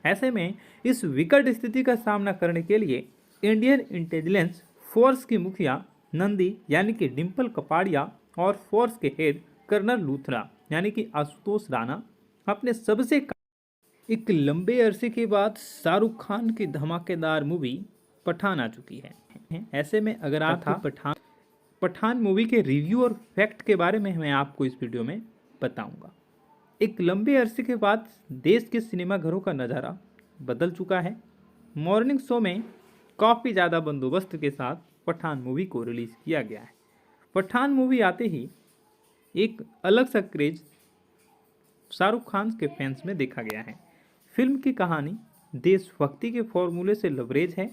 ऐसे में इस विकट स्थिति का सामना करने के लिए इंडियन इंटेलिजेंस फोर्स की मुखिया नंदी यानी कि डिम्पल कपाड़िया और फोर्स के हेड कर्नल लूथरा यानी कि आशुतोष राणा अपने सबसे एक लंबे अरसे के बाद शाहरुख खान की धमाकेदार मूवी पठान आ चुकी है। ऐसे में अगर आप पठान मूवी के रिव्यू और फैक्ट के बारे में मैं आपको इस वीडियो में बताऊंगा। एक लंबे अरसे के बाद देश के सिनेमाघरों का नज़ारा बदल चुका है। मॉर्निंग शो में काफ़ी ज़्यादा बंदोबस्त के साथ पठान मूवी को रिलीज़ किया गया है। पठान मूवी आते ही एक अलग सा क्रेज शाहरुख खान के फैंस में देखा गया है। फिल्म की कहानी देशभक्ति के फॉर्मूले से लबरेज है।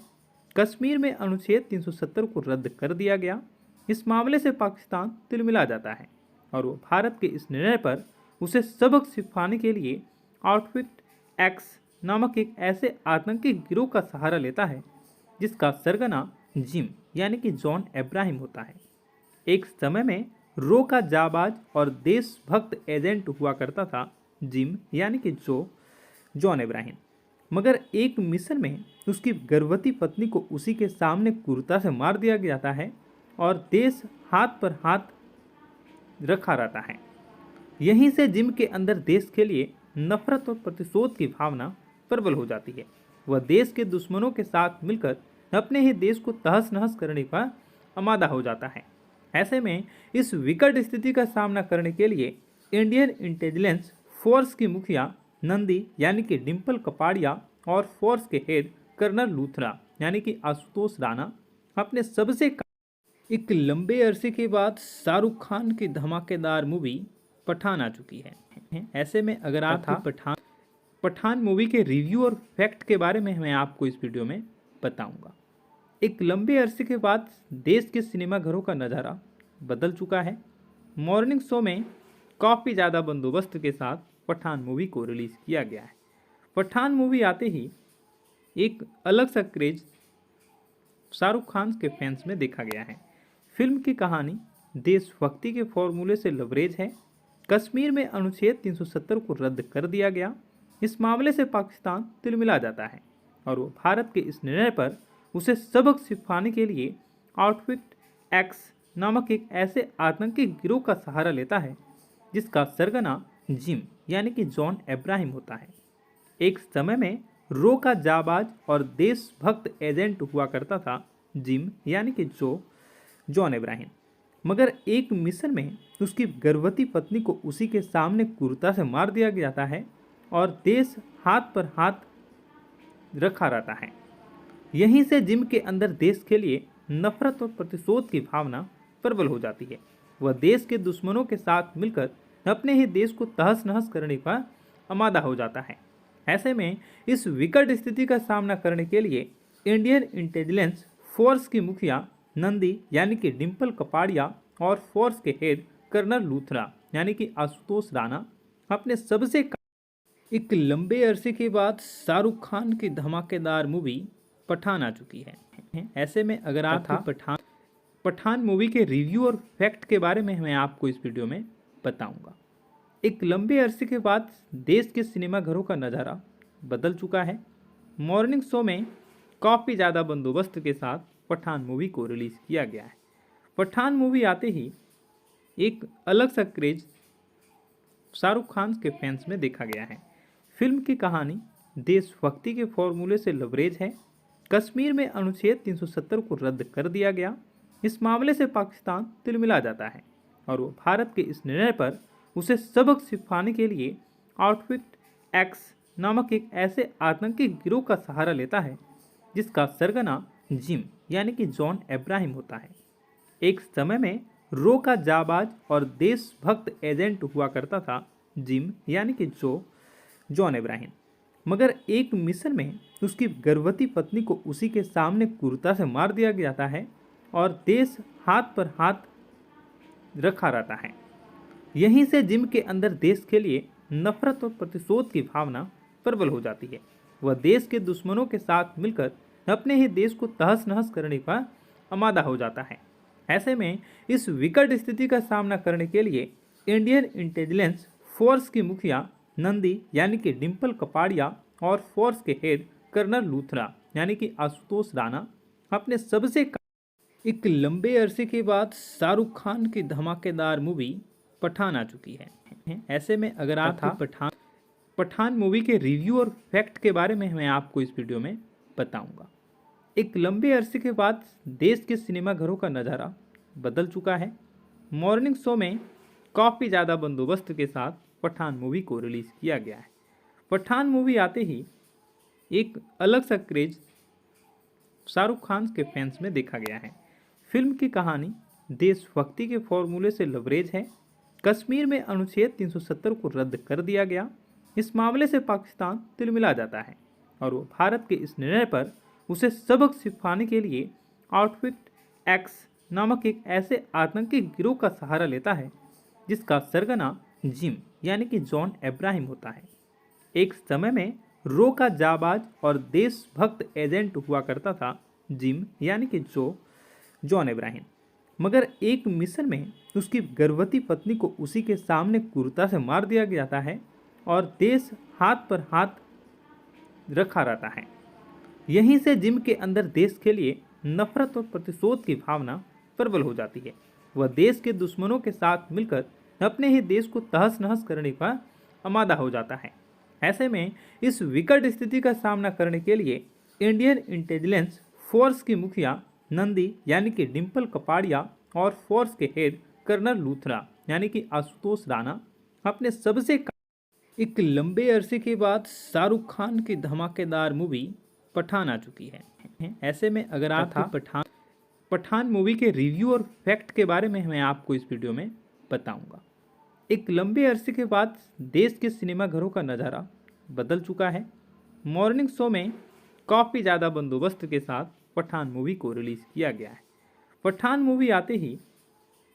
कश्मीर में अनुच्छेद 370 को रद्द कर दिया गया। इस मामले से पाकिस्तान तिलमिला जाता है और वो भारत के इस निर्णय पर उसे सबक सिखाने के लिए आउटफिट एक्स नामक एक ऐसे आतंकी गिरोह का सहारा लेता है जिसका सरगना जिम यानी कि जॉन इब्राहिम होता है। एक समय में रो का जाबाज और देशभक्त एजेंट हुआ करता था जिम यानी कि जॉन इब्राहिम, मगर एक मिशन में उसकी गर्भवती पत्नी को उसी के सामने क्रूरता से मार दिया जाता है और देश हाथ पर हाथ रखा रहता है। यहीं से जिम के अंदर देश के लिए नफरत और प्रतिशोध की भावना प्रबल हो जाती है। वह देश के दुश्मनों के साथ मिलकर अपने ही देश को तहस नहस करने का आमादा हो जाता है। ऐसे में इस विकट स्थिति का सामना करने के लिए इंडियन इंटेलिजेंस फोर्स की मुखिया नंदी यानी कि डिम्पल कपाड़िया और फोर्स के हेड कर्नल लूथरा यानी कि आशुतोष राणा अपने सबसे एक लंबे अरसे के बाद शाहरुख खान की धमाकेदार मूवी पठान आ चुकी है। ऐसे में अगर आप पठान मूवी के रिव्यू और फैक्ट के बारे में मैं आपको इस वीडियो में बताऊंगा। एक लंबे अरसे के बाद देश के सिनेमाघरों का नज़ारा बदल चुका है। मॉर्निंग शो में काफ़ी ज़्यादा बंदोबस्त के साथ पठान मूवी को रिलीज़ किया गया है। पठान मूवी आते ही एक अलग सा क्रेज शाहरुख खान के फैंस में देखा गया है। फिल्म की कहानी देशभक्ति के फॉर्मूले से लबरेज है। कश्मीर में अनुच्छेद 370 को रद्द कर दिया गया। इस मामले से पाकिस्तान तिलमिला जाता है और वो भारत के इस निर्णय पर उसे सबक सिखाने के लिए आउटफिट एक्स नामक एक ऐसे आतंकी गिरोह का सहारा लेता है जिसका सरगना जिम यानी कि जॉन इब्राहिम होता है। एक समय में रो का जाबाज और देशभक्त एजेंट हुआ करता था जिम यानी कि जॉन इब्राहिम, मगर एक मिशन में उसकी गर्भवती पत्नी को उसी के सामने क्रूरता से मार दिया जाता है और देश हाथ पर हाथ रखा रहता है। यहीं से जिम के अंदर देश के लिए नफरत और प्रतिशोध की भावना प्रबल हो जाती है। वह देश के दुश्मनों के साथ मिलकर अपने ही देश को तहस नहस करने का आमादा हो जाता है। ऐसे में इस विकट स्थिति का सामना करने के लिए इंडियन इंटेलिजेंस फोर्स की मुखिया नंदी यानी कि डिम्पल कपाड़िया और फोर्स के हेड कर्नल लूथरा यानी कि आशुतोष राणा अपने सबसे एक लंबे अरसे के बाद शाहरुख खान की धमाकेदार मूवी पठान आ चुकी है। ऐसे में अगर आप पठान मूवी के रिव्यू और फैक्ट के बारे में मैं आपको इस वीडियो में बताऊंगा। एक लंबे अरसे के बाद देश के सिनेमाघरों का नज़ारा बदल चुका है। मॉर्निंग शो में काफ़ी ज़्यादा बंदोबस्त के साथ पठान मूवी को रिलीज़ किया गया है। पठान मूवी आते ही एक अलग सा क्रेज शाहरुख खान के फैंस में देखा गया है। फिल्म की कहानी देशभक्ति के फॉर्मूले से लबरेज है। कश्मीर में अनुच्छेद 370 को रद्द कर दिया गया। इस मामले से पाकिस्तान तिलमिला जाता है और वो भारत के इस निर्णय पर उसे सबक सिखाने के लिए आउटफिट एक्स नामक एक ऐसे आतंकी गिरोह का सहारा लेता है जिसका सरगना जिम यानी कि जॉन अब्राहम होता है। एक समय में रो का जाबाज और देशभक्त एजेंट हुआ करता था जिम यानी कि जॉन अब्राहम, मगर एक मिशन में उसकी गर्भवती पत्नी को उसी के सामने क्रूरता से मार दिया जाता है और देश हाथ पर हाथ रखा रहता है। यहीं से जिम के अंदर देश के लिए नफरत और प्रतिशोध की भावना प्रबल हो जाती है। वह देश के दुश्मनों के साथ मिलकर अपने ही देश को तहस नहस करने का आमादा हो जाता है। ऐसे में इस विकट स्थिति का सामना करने के लिए इंडियन इंटेलिजेंस फोर्स की मुखिया नंदी यानी कि डिम्पल कपाड़िया और फोर्स के हेड कर्नल लूथरा यानी कि आशुतोष राणा अपने एक लंबे अरसे के बाद शाहरुख खान की धमाकेदार मूवी पठान आ चुकी है। ऐसे में अगर आप पठान मूवी के रिव्यू और फैक्ट के बारे में मैं आपको इस वीडियो में बताऊंगा। एक लंबे अरसे के बाद देश के सिनेमाघरों का नज़ारा बदल चुका है। मॉर्निंग शो में काफ़ी ज़्यादा बंदोबस्त के साथ पठान मूवी को रिलीज़ किया गया है। पठान मूवी आते ही एक अलग सा क्रेज शाहरुख खान के फैंस में देखा गया है। फिल्म की कहानी देशभक्ति के फॉर्मूले से लबरेज है। कश्मीर में अनुच्छेद 370 को रद्द कर दिया गया। इस मामले से पाकिस्तान तिलमिला जाता है और वो भारत के इस निर्णय पर उसे सबक सिखाने के लिए आउटफिट एक्स नामक एक ऐसे आतंकी गिरोह का सहारा लेता है जिसका सरगना जिम यानी कि जॉन अब्राहम होता है। एक समय में रो का जाबाज और देशभक्त एजेंट हुआ करता था जिम यानी कि जॉन अब्राहम, मगर एक मिशन में उसकी गर्भवती पत्नी को उसी के सामने क्रूरता से मार दिया जाता है और देश हाथ पर हाथ रखा रहता है। यहीं से जिम के अंदर देश के लिए नफरत और प्रतिशोध की भावना प्रबल हो जाती है। वह देश के दुश्मनों के साथ मिलकर अपने ही देश को तहस नहस करने का आमादा हो जाता है। ऐसे में इस विकट स्थिति का सामना करने के लिए इंडियन इंटेलिजेंस फोर्स की मुखिया नंदी यानी कि डिम्पल कपाड़िया और फोर्स के हेड कर्नल लूथरा यानी कि आशुतोष राणा अपने एक लंबे अरसे के बाद शाहरुख खान की धमाकेदार मूवी पठान आ चुकी है। ऐसे में अगर आप पठान मूवी के रिव्यू और फैक्ट के बारे में मैं आपको इस वीडियो में बताऊंगा। एक लंबे अरसे के बाद देश के सिनेमाघरों का नज़ारा बदल चुका है। मॉर्निंग शो में काफ़ी ज़्यादा बंदोबस्त के साथ पठान मूवी को रिलीज़ किया गया है। पठान मूवी आते ही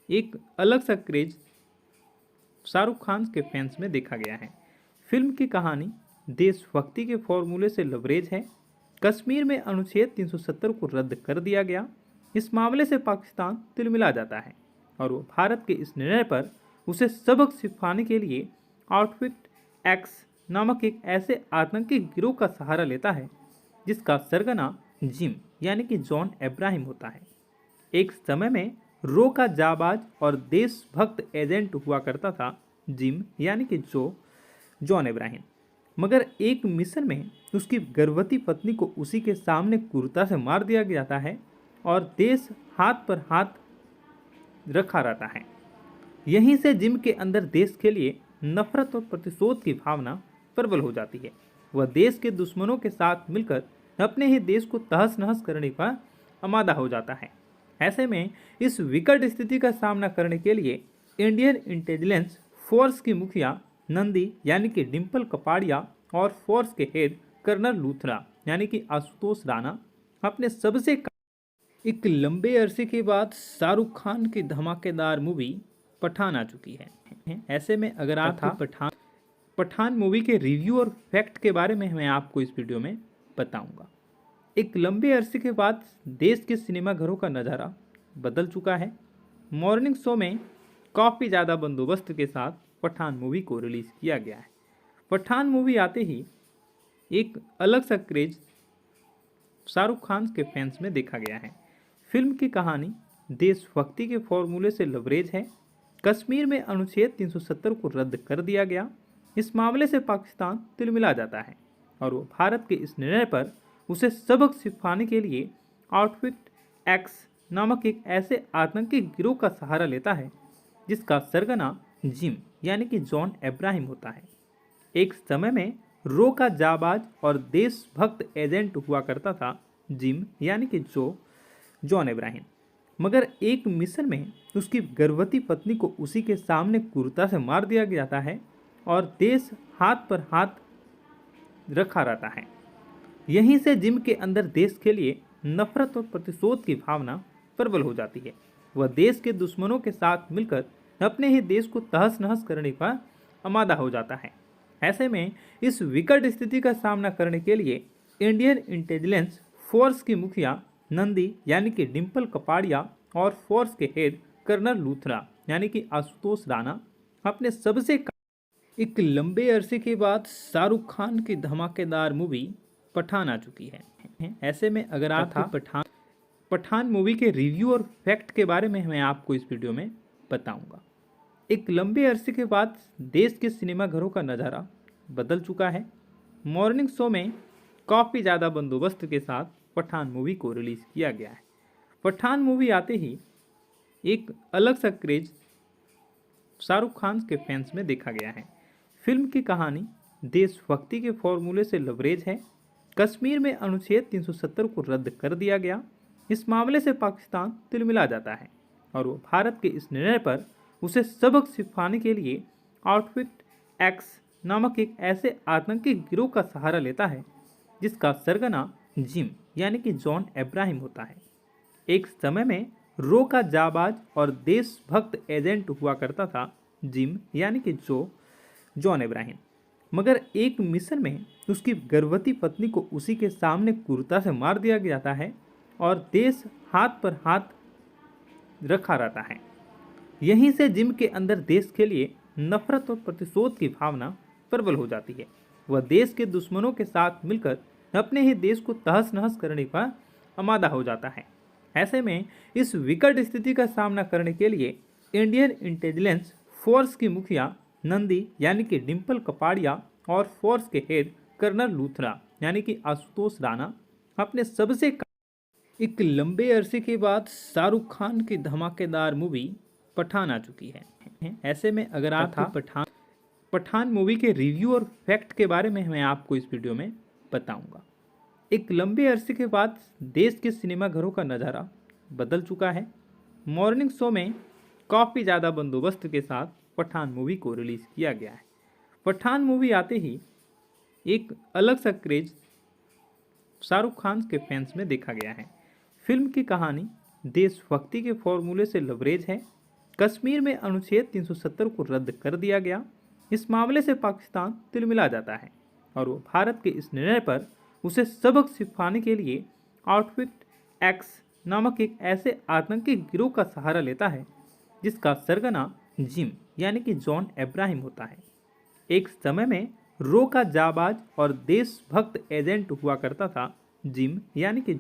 एक अलग सा क्रेज शाहरुख खान के फैंस में देखा गया है। फिल्म की कहानी देशभक्ति के फॉर्मूले से लबरेज है। कश्मीर में अनुच्छेद 370 को रद्द कर दिया गया। इस मामले से पाकिस्तान तिलमिला जाता है और वो भारत के इस निर्णय पर उसे सबक सिखाने के लिए आउटफिट एक्स नामक एक ऐसे आतंकी गिरोह का सहारा लेता है जिसका सरगना जिम यानी कि जॉन अब्राहम होता है। एक समय में रो का जाबाज और देशभक्त एजेंट हुआ करता था जिम यानी कि जॉन अब्राहम, मगर एक मिशन में उसकी गर्भवती पत्नी को उसी के सामने क्रूरता से मार दिया जाता है और देश हाथ पर हाथ रखा रहता है। यहीं से जिम के अंदर देश के लिए नफरत और प्रतिशोध की भावना प्रबल हो जाती है। वह देश के दुश्मनों के साथ मिलकर अपने ही देश को तहस नहस करने का आमादा हो जाता है। ऐसे में इस विकट स्थिति का सामना करने के लिए इंडियन इंटेलिजेंस फोर्स की मुखिया नंदी यानी कि डिम्पल कपाड़िया और फोर्स के हेड कर्नल लूथरा यानी कि आशुतोष राणा अपने एक लंबे अरसे के बाद शाहरुख खान की धमाकेदार मूवी पठान आ चुकी है। ऐसे में अगर आप पठान मूवी के रिव्यू और फैक्ट के बारे में मैं आपको इस वीडियो में बताऊंगा। एक लंबे अरसे के बाद देश के सिनेमाघरों का नज़ारा बदल चुका है। मॉर्निंग शो में काफ़ी ज़्यादा बंदोबस्त के साथ पठान मूवी को रिलीज़ किया गया है। पठान मूवी आते ही एक अलग सा क्रेज शाहरुख खान के फैंस में देखा गया है। फिल्म की कहानी देशभक्ति के फॉर्मूले से लबरेज है। कश्मीर में अनुच्छेद 370 को रद्द कर दिया गया। इस मामले से पाकिस्तान तिलमिला जाता है और वो भारत के इस निर्णय पर उसे सबक सिखाने के लिए आउटफिट एक्स नामक एक ऐसे आतंकी गिरोह का सहारा लेता है जिसका सरगना जिम यानी कि जॉन अब्राहम होता है। एक समय में रो का जाबाज और देशभक्त एजेंट हुआ करता था जिम यानी कि जॉन अब्राहम, मगर एक मिशन में उसकी गर्भवती पत्नी को उसी के सामने क्रूरता से मार दिया जाता है और देश हाथ पर हाथ रखा रहता है। यहीं से जिम के अंदर देश के लिए नफरत और प्रतिशोध की भावना प्रबल हो जाती है। वह देश के दुश्मनों के साथ मिलकर अपने ही देश को तहस नहस करने का आमादा हो जाता है। ऐसे में इस विकट स्थिति का सामना करने के लिए इंडियन इंटेलिजेंस फोर्स की मुखिया नंदी यानी कि डिम्पल कपाड़िया और फोर्स के हेड कर्नल लूथरा यानी कि आशुतोष राणा अपने सबसे एक लंबे अरसे के बाद शाहरुख खान की धमाकेदार मूवी पठान आ चुकी है। ऐसे में अगर आप पठान मूवी के रिव्यू और फैक्ट के बारे में मैं आपको इस वीडियो में बताऊंगा। एक लंबे अरसे के बाद देश के सिनेमाघरों का नज़ारा बदल चुका है। मॉर्निंग शो में काफ़ी ज़्यादा बंदोबस्त के साथ पठान मूवी को रिलीज़ किया गया है। पठान मूवी आते ही एक अलग सा क्रेज शाहरुख खान के फैंस में देखा गया है। फिल्म की कहानी देशभक्ति के फॉर्मूले से लबरेज है। कश्मीर में अनुच्छेद 370 को रद्द कर दिया गया। इस मामले से पाकिस्तान तिलमिला जाता है और वो भारत के इस निर्णय पर उसे सबक सिखाने के लिए आउटफिट एक्स नामक एक ऐसे आतंकी गिरोह का सहारा लेता है जिसका सरगना जिम यानी कि जॉन अब्राहम होता है। एक समय में रो का जाबाज और देशभक्त एजेंट हुआ करता था जिम यानी कि जॉन अब्राहम, मगर एक मिशन में उसकी गर्भवती पत्नी को उसी के सामने क्रूरता से मार दिया जाता है और देश हाथ पर हाथ रखा रहता है। यहीं से जिम के अंदर देश के लिए नफरत और प्रतिशोध की भावना प्रबल हो जाती है। वह देश के दुश्मनों के साथ मिलकर अपने ही देश को तहस नहस करने का आमादा हो जाता है। ऐसे में इस विकट स्थिति का सामना करने के लिए इंडियन इंटेलिजेंस फोर्स की मुखिया नंदी यानी कि डिम्पल कपाड़िया और फोर्स के हेड कर्नल लूथरा यानी कि आशुतोष राणा अपने सबसे एक लंबे अरसे के बाद शाहरुख खान की धमाकेदार मूवी पठान आ चुकी है। ऐसे में अगर आप पठान मूवी के रिव्यू और फैक्ट के बारे में मैं आपको इस वीडियो में बताऊंगा। एक लंबे अरसे के बाद देश के सिनेमाघरों का नज़ारा बदल चुका है। मॉर्निंग शो में काफ़ी ज़्यादा बंदोबस्त के साथ पठान मूवी को रिलीज़ किया गया है। पठान मूवी आते ही एक अलग सा क्रेज शाहरुख खान के फैंस में देखा गया है। फिल्म की कहानी देशभक्ति के फॉर्मूले से लबरेज है। कश्मीर में अनुच्छेद 370 को रद्द कर दिया गया। इस मामले से पाकिस्तान तिलमिला जाता है और वो भारत के इस निर्णय पर उसे सबक सिखाने के लिए आउटफिट एक्स नामक एक ऐसे आतंकी गिरोह का सहारा लेता है जिसका सरगना जिम यानी कि जॉन अब्राहम होता है। एक समय में रो का जाबाज और देशभक्त एजेंट हुआ करता था जिम यानी कि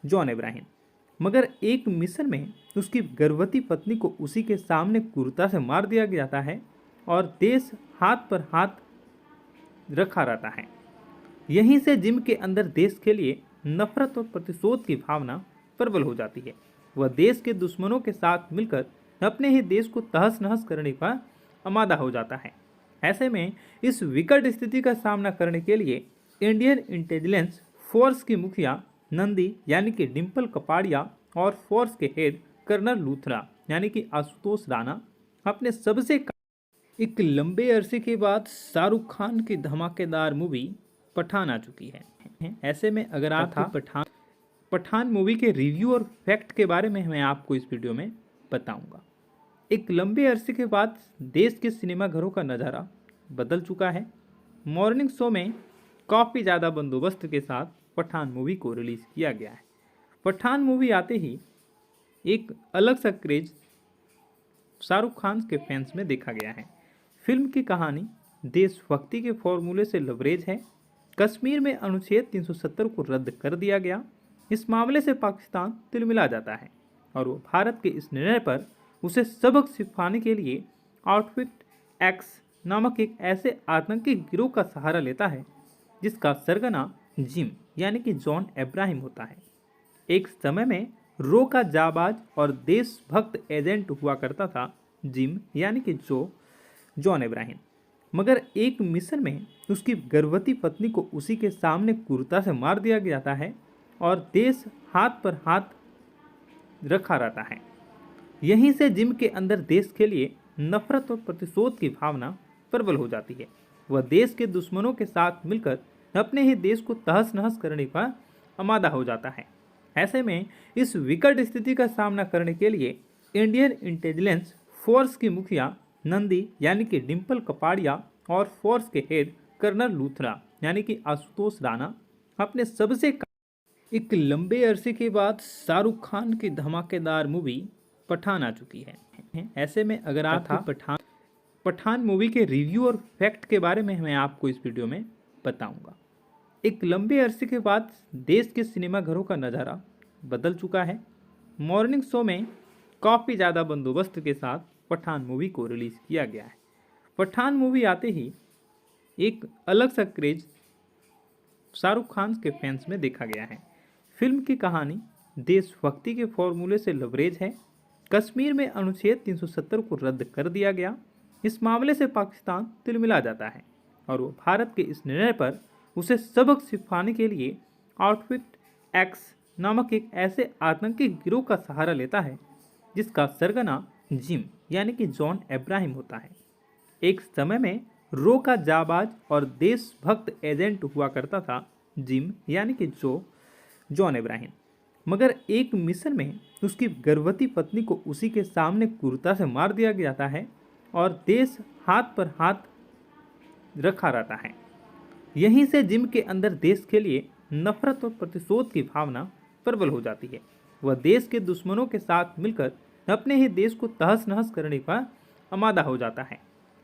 जॉन अब्राहम, मगर एक मिशन में उसकी गर्भवती पत्नी को उसी के सामने क्रूरता से मार दिया जाता है और देश हाथ पर हाथ रखा रहता है। यहीं से जिम के अंदर देश के लिए नफरत और प्रतिशोध की भावना प्रबल हो जाती है। वह देश के दुश्मनों के साथ मिलकर अपने ही देश को तहस नहस करने का आमादा हो जाता है। ऐसे में इस विकट स्थिति का सामना करने के लिए इंडियन इंटेलिजेंस फोर्स की मुखिया नंदी यानी कि डिम्पल कपाड़िया और फोर्स के हेड कर्नल लूथरा यानी कि आशुतोष राणा अपने सबसे एक लंबे अरसे के बाद शाहरुख खान की धमाकेदार मूवी पठान आ चुकी है। ऐसे में अगर आप पठान मूवी के रिव्यू और फैक्ट के बारे में मैं आपको इस वीडियो में बताऊंगा। एक लंबे अरसे के बाद देश के सिनेमाघरों का नज़ारा बदल चुका है। मॉर्निंग शो में काफ़ी ज़्यादा बंदोबस्त के साथ पठान मूवी को रिलीज़ किया गया है। पठान मूवी आते ही एक अलग सा क्रेज शाहरुख खान के फैंस में देखा गया है। फिल्म की कहानी देशभक्ति के फॉर्मूले से लबरेज है। कश्मीर में अनुच्छेद 370 को रद्द कर दिया गया। इस मामले से पाकिस्तान तिलमिला जाता है और वो भारत के इस निर्णय पर उसे सबक सिखाने के लिए आउटफिट एक्स नामक एक ऐसे आतंकी गिरोह का सहारा लेता है जिसका सरगना जिम यानी कि जॉन अब्राहम होता है। एक समय में रो का जाबाज और देशभक्त एजेंट हुआ करता था जिम यानी कि जॉन अब्राहम, मगर एक मिशन में उसकी गर्भवती पत्नी को उसी के सामने क्रूरता से मार दिया जाता है और देश हाथ पर हाथ रखा रहता है। यहीं से जिम के अंदर देश के लिए नफरत और प्रतिशोध की भावना प्रबल हो जाती है। वह देश के दुश्मनों के साथ मिलकर अपने ही देश को तहस नहस करने का आमादा हो जाता है। ऐसे में इस विकट स्थिति का सामना करने के लिए इंडियन इंटेलिजेंस फोर्स की मुखिया नंदी यानी कि डिम्पल कपाड़िया और फोर्स के हेड कर्नल लूथरा यानी कि आशुतोष राणा अपने सबसे एक लंबे अरसे के बाद शाहरुख खान की धमाकेदार मूवी पठान आ चुकी है। ऐसे में अगर आप पठान मूवी के रिव्यू और फैक्ट के बारे में मैं आपको इस वीडियो में बताऊंगा। एक लंबे अरसे के बाद देश के सिनेमाघरों का नज़ारा बदल चुका है। मॉर्निंग शो में काफ़ी ज़्यादा बंदोबस्त के साथ पठान मूवी को रिलीज़ किया गया है। पठान मूवी आते ही एक अलग सा क्रेज शाहरुख खान के फैंस में देखा गया है। फिल्म की कहानी देशभक्ति के फॉर्मूले से लबरेज है। कश्मीर में अनुच्छेद 370 को रद्द कर दिया गया। इस मामले से पाकिस्तान तिलमिला जाता है और वो भारत के इस निर्णय पर उसे सबक सिखाने के लिए आउटफिट एक्स नामक एक ऐसे आतंकी गिरोह का सहारा लेता है जिसका सरगना जिम यानी कि जॉन अब्राहम होता है। एक समय में रो का जाबाज और देशभक्त एजेंट हुआ करता था जिम यानी कि जॉन अब्राहम, मगर एक मिशन में उसकी गर्भवती पत्नी को उसी के सामने क्रूरता से मार दिया जाता है और देश हाथ पर हाथ रखा रहता है। यहीं से जिम के अंदर देश के लिए नफरत और प्रतिशोध की भावना प्रबल हो जाती है। वह देश के दुश्मनों के साथ मिलकर अपने ही देश को तहस नहस करने का आमादा हो जाता है।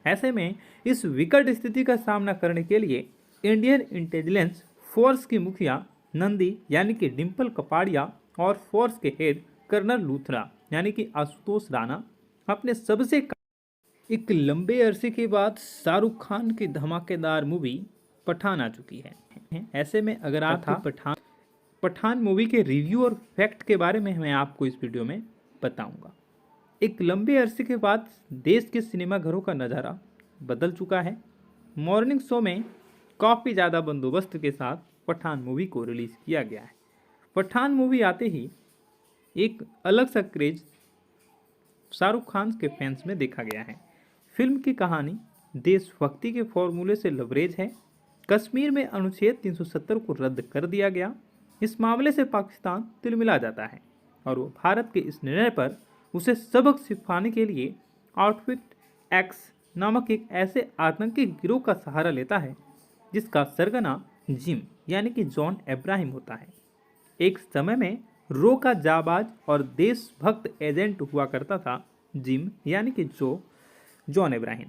ऐसे में इस विकट स्थिति का सामना करने के लिए इंडियन इंटेलिजेंस फोर्स की मुखिया नंदी यानी कि डिम्पल कपाड़िया और फोर्स के हेड कर्नल लूथरा यानी कि आशुतोष राणा अपने सबसे एक लंबे अरसे के बाद शाहरुख खान की धमाकेदार मूवी पठान आ चुकी है। ऐसे में अगर आप पठान मूवी के रिव्यू और फैक्ट के बारे में मैं आपको इस वीडियो में बताऊंगा। एक लंबे अरसे के बाद देश के सिनेमाघरों का नज़ारा बदल चुका है। मॉर्निंग शो में काफ़ी ज़्यादा बंदोबस्त के साथ पठान मूवी को रिलीज़ किया गया है। पठान मूवी आते ही एक अलग सा क्रेज शाहरुख खान के फैंस में देखा गया है। फिल्म की कहानी देशभक्ति के फॉर्मूले से लबरेज है। कश्मीर में अनुच्छेद 370 को रद्द कर दिया गया। इस मामले से पाकिस्तान तिलमिला जाता है और वो भारत के इस निर्णय पर उसे सबक सिखाने के लिए आउटफिट एक्स नामक एक ऐसे आतंकी गिरोह का सहारा लेता है जिसका सरगना जिम यानी कि जॉन अब्राहम होता है। एक समय में रो का जाबाज और देशभक्त एजेंट हुआ करता था जिम यानी कि जॉन अब्राहम,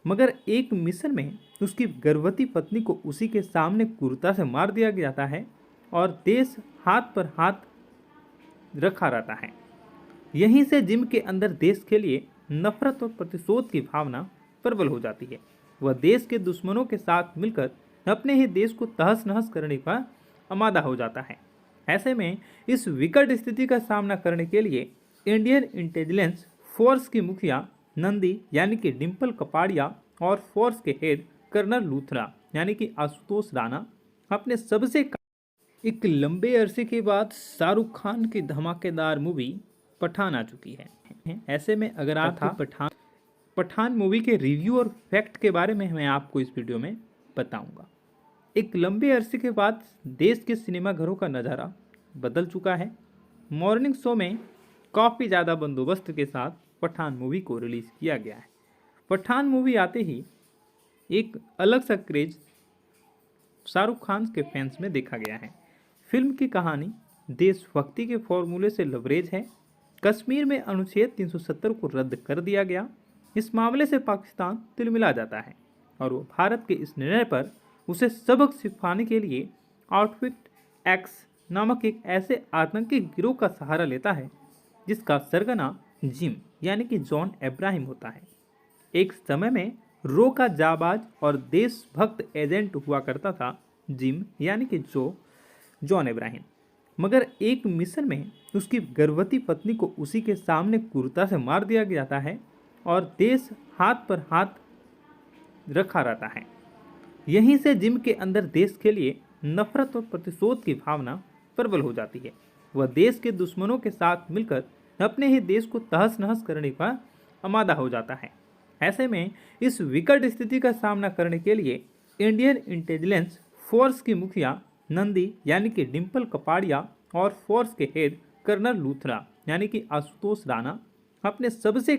मगर एक मिशन में उसकी गर्भवती पत्नी को उसी के सामने क्रूरता से मार दिया जाता है और देश हाथ पर हाथ रखा रहता है। यहीं से जिम के अंदर देश के लिए नफरत और प्रतिशोध की भावना प्रबल हो जाती है। वह देश के दुश्मनों के साथ मिलकर अपने ही देश को तहस नहस करने का आमादा हो जाता है। ऐसे में इस विकट स्थिति का सामना करने के लिए इंडियन इंटेलिजेंस फोर्स की मुखिया नंदी यानी कि डिम्पल कपाड़िया और फोर्स के हेड कर्नल लूथरा यानी कि आशुतोष राणा अपने सबसे एक लंबे अरसे के बाद शाहरुख खान की धमाकेदार मूवी पठान आ चुकी है। ऐसे में अगर आप पठान मूवी के रिव्यू और फैक्ट के बारे में मैं आपको इस वीडियो में बताऊंगा। एक लंबे अरसे के बाद देश के सिनेमाघरों का नज़ारा बदल चुका है। मॉर्निंग शो में काफ़ी ज़्यादा बंदोबस्त के साथ पठान मूवी को रिलीज़ किया गया है। पठान मूवी आते ही एक अलग सा क्रेज शाहरुख खान के फैंस में देखा गया है। फिल्म की कहानी देशभक्ति के फॉर्मूले से लबरेज है। कश्मीर में अनुच्छेद 370 को रद्द कर दिया गया। इस मामले से पाकिस्तान तिलमिला जाता है और वो भारत के इस निर्णय पर उसे सबक सिखाने के लिए आउटफिट एक्स नामक एक ऐसे आतंकी गिरोह का सहारा लेता है जिसका सरगना जिम यानी कि जॉन इब्राहिम होता है। एक समय में रो का जाबाज और देशभक्त एजेंट हुआ करता था जिम यानी कि जॉन इब्राहिम, मगर एक मिशन में उसकी गर्भवती पत्नी को उसी के सामने क्रूरता से मार दिया जाता है और देश हाथ पर हाथ रखा रहता है। यहीं से जिम के अंदर देश के लिए नफरत और प्रतिशोध की भावना प्रबल हो जाती है। वह देश के दुश्मनों के साथ मिलकर अपने ही देश को तहस नहस करने का आमादा हो जाता है। ऐसे में इस विकट स्थिति का सामना करने के लिए इंडियन इंटेलिजेंस फोर्स की मुखिया नंदी यानी कि डिम्पल कपाड़िया और फोर्स के हेड कर्नल लूथरा यानी कि आशुतोष राणा अपने सबसे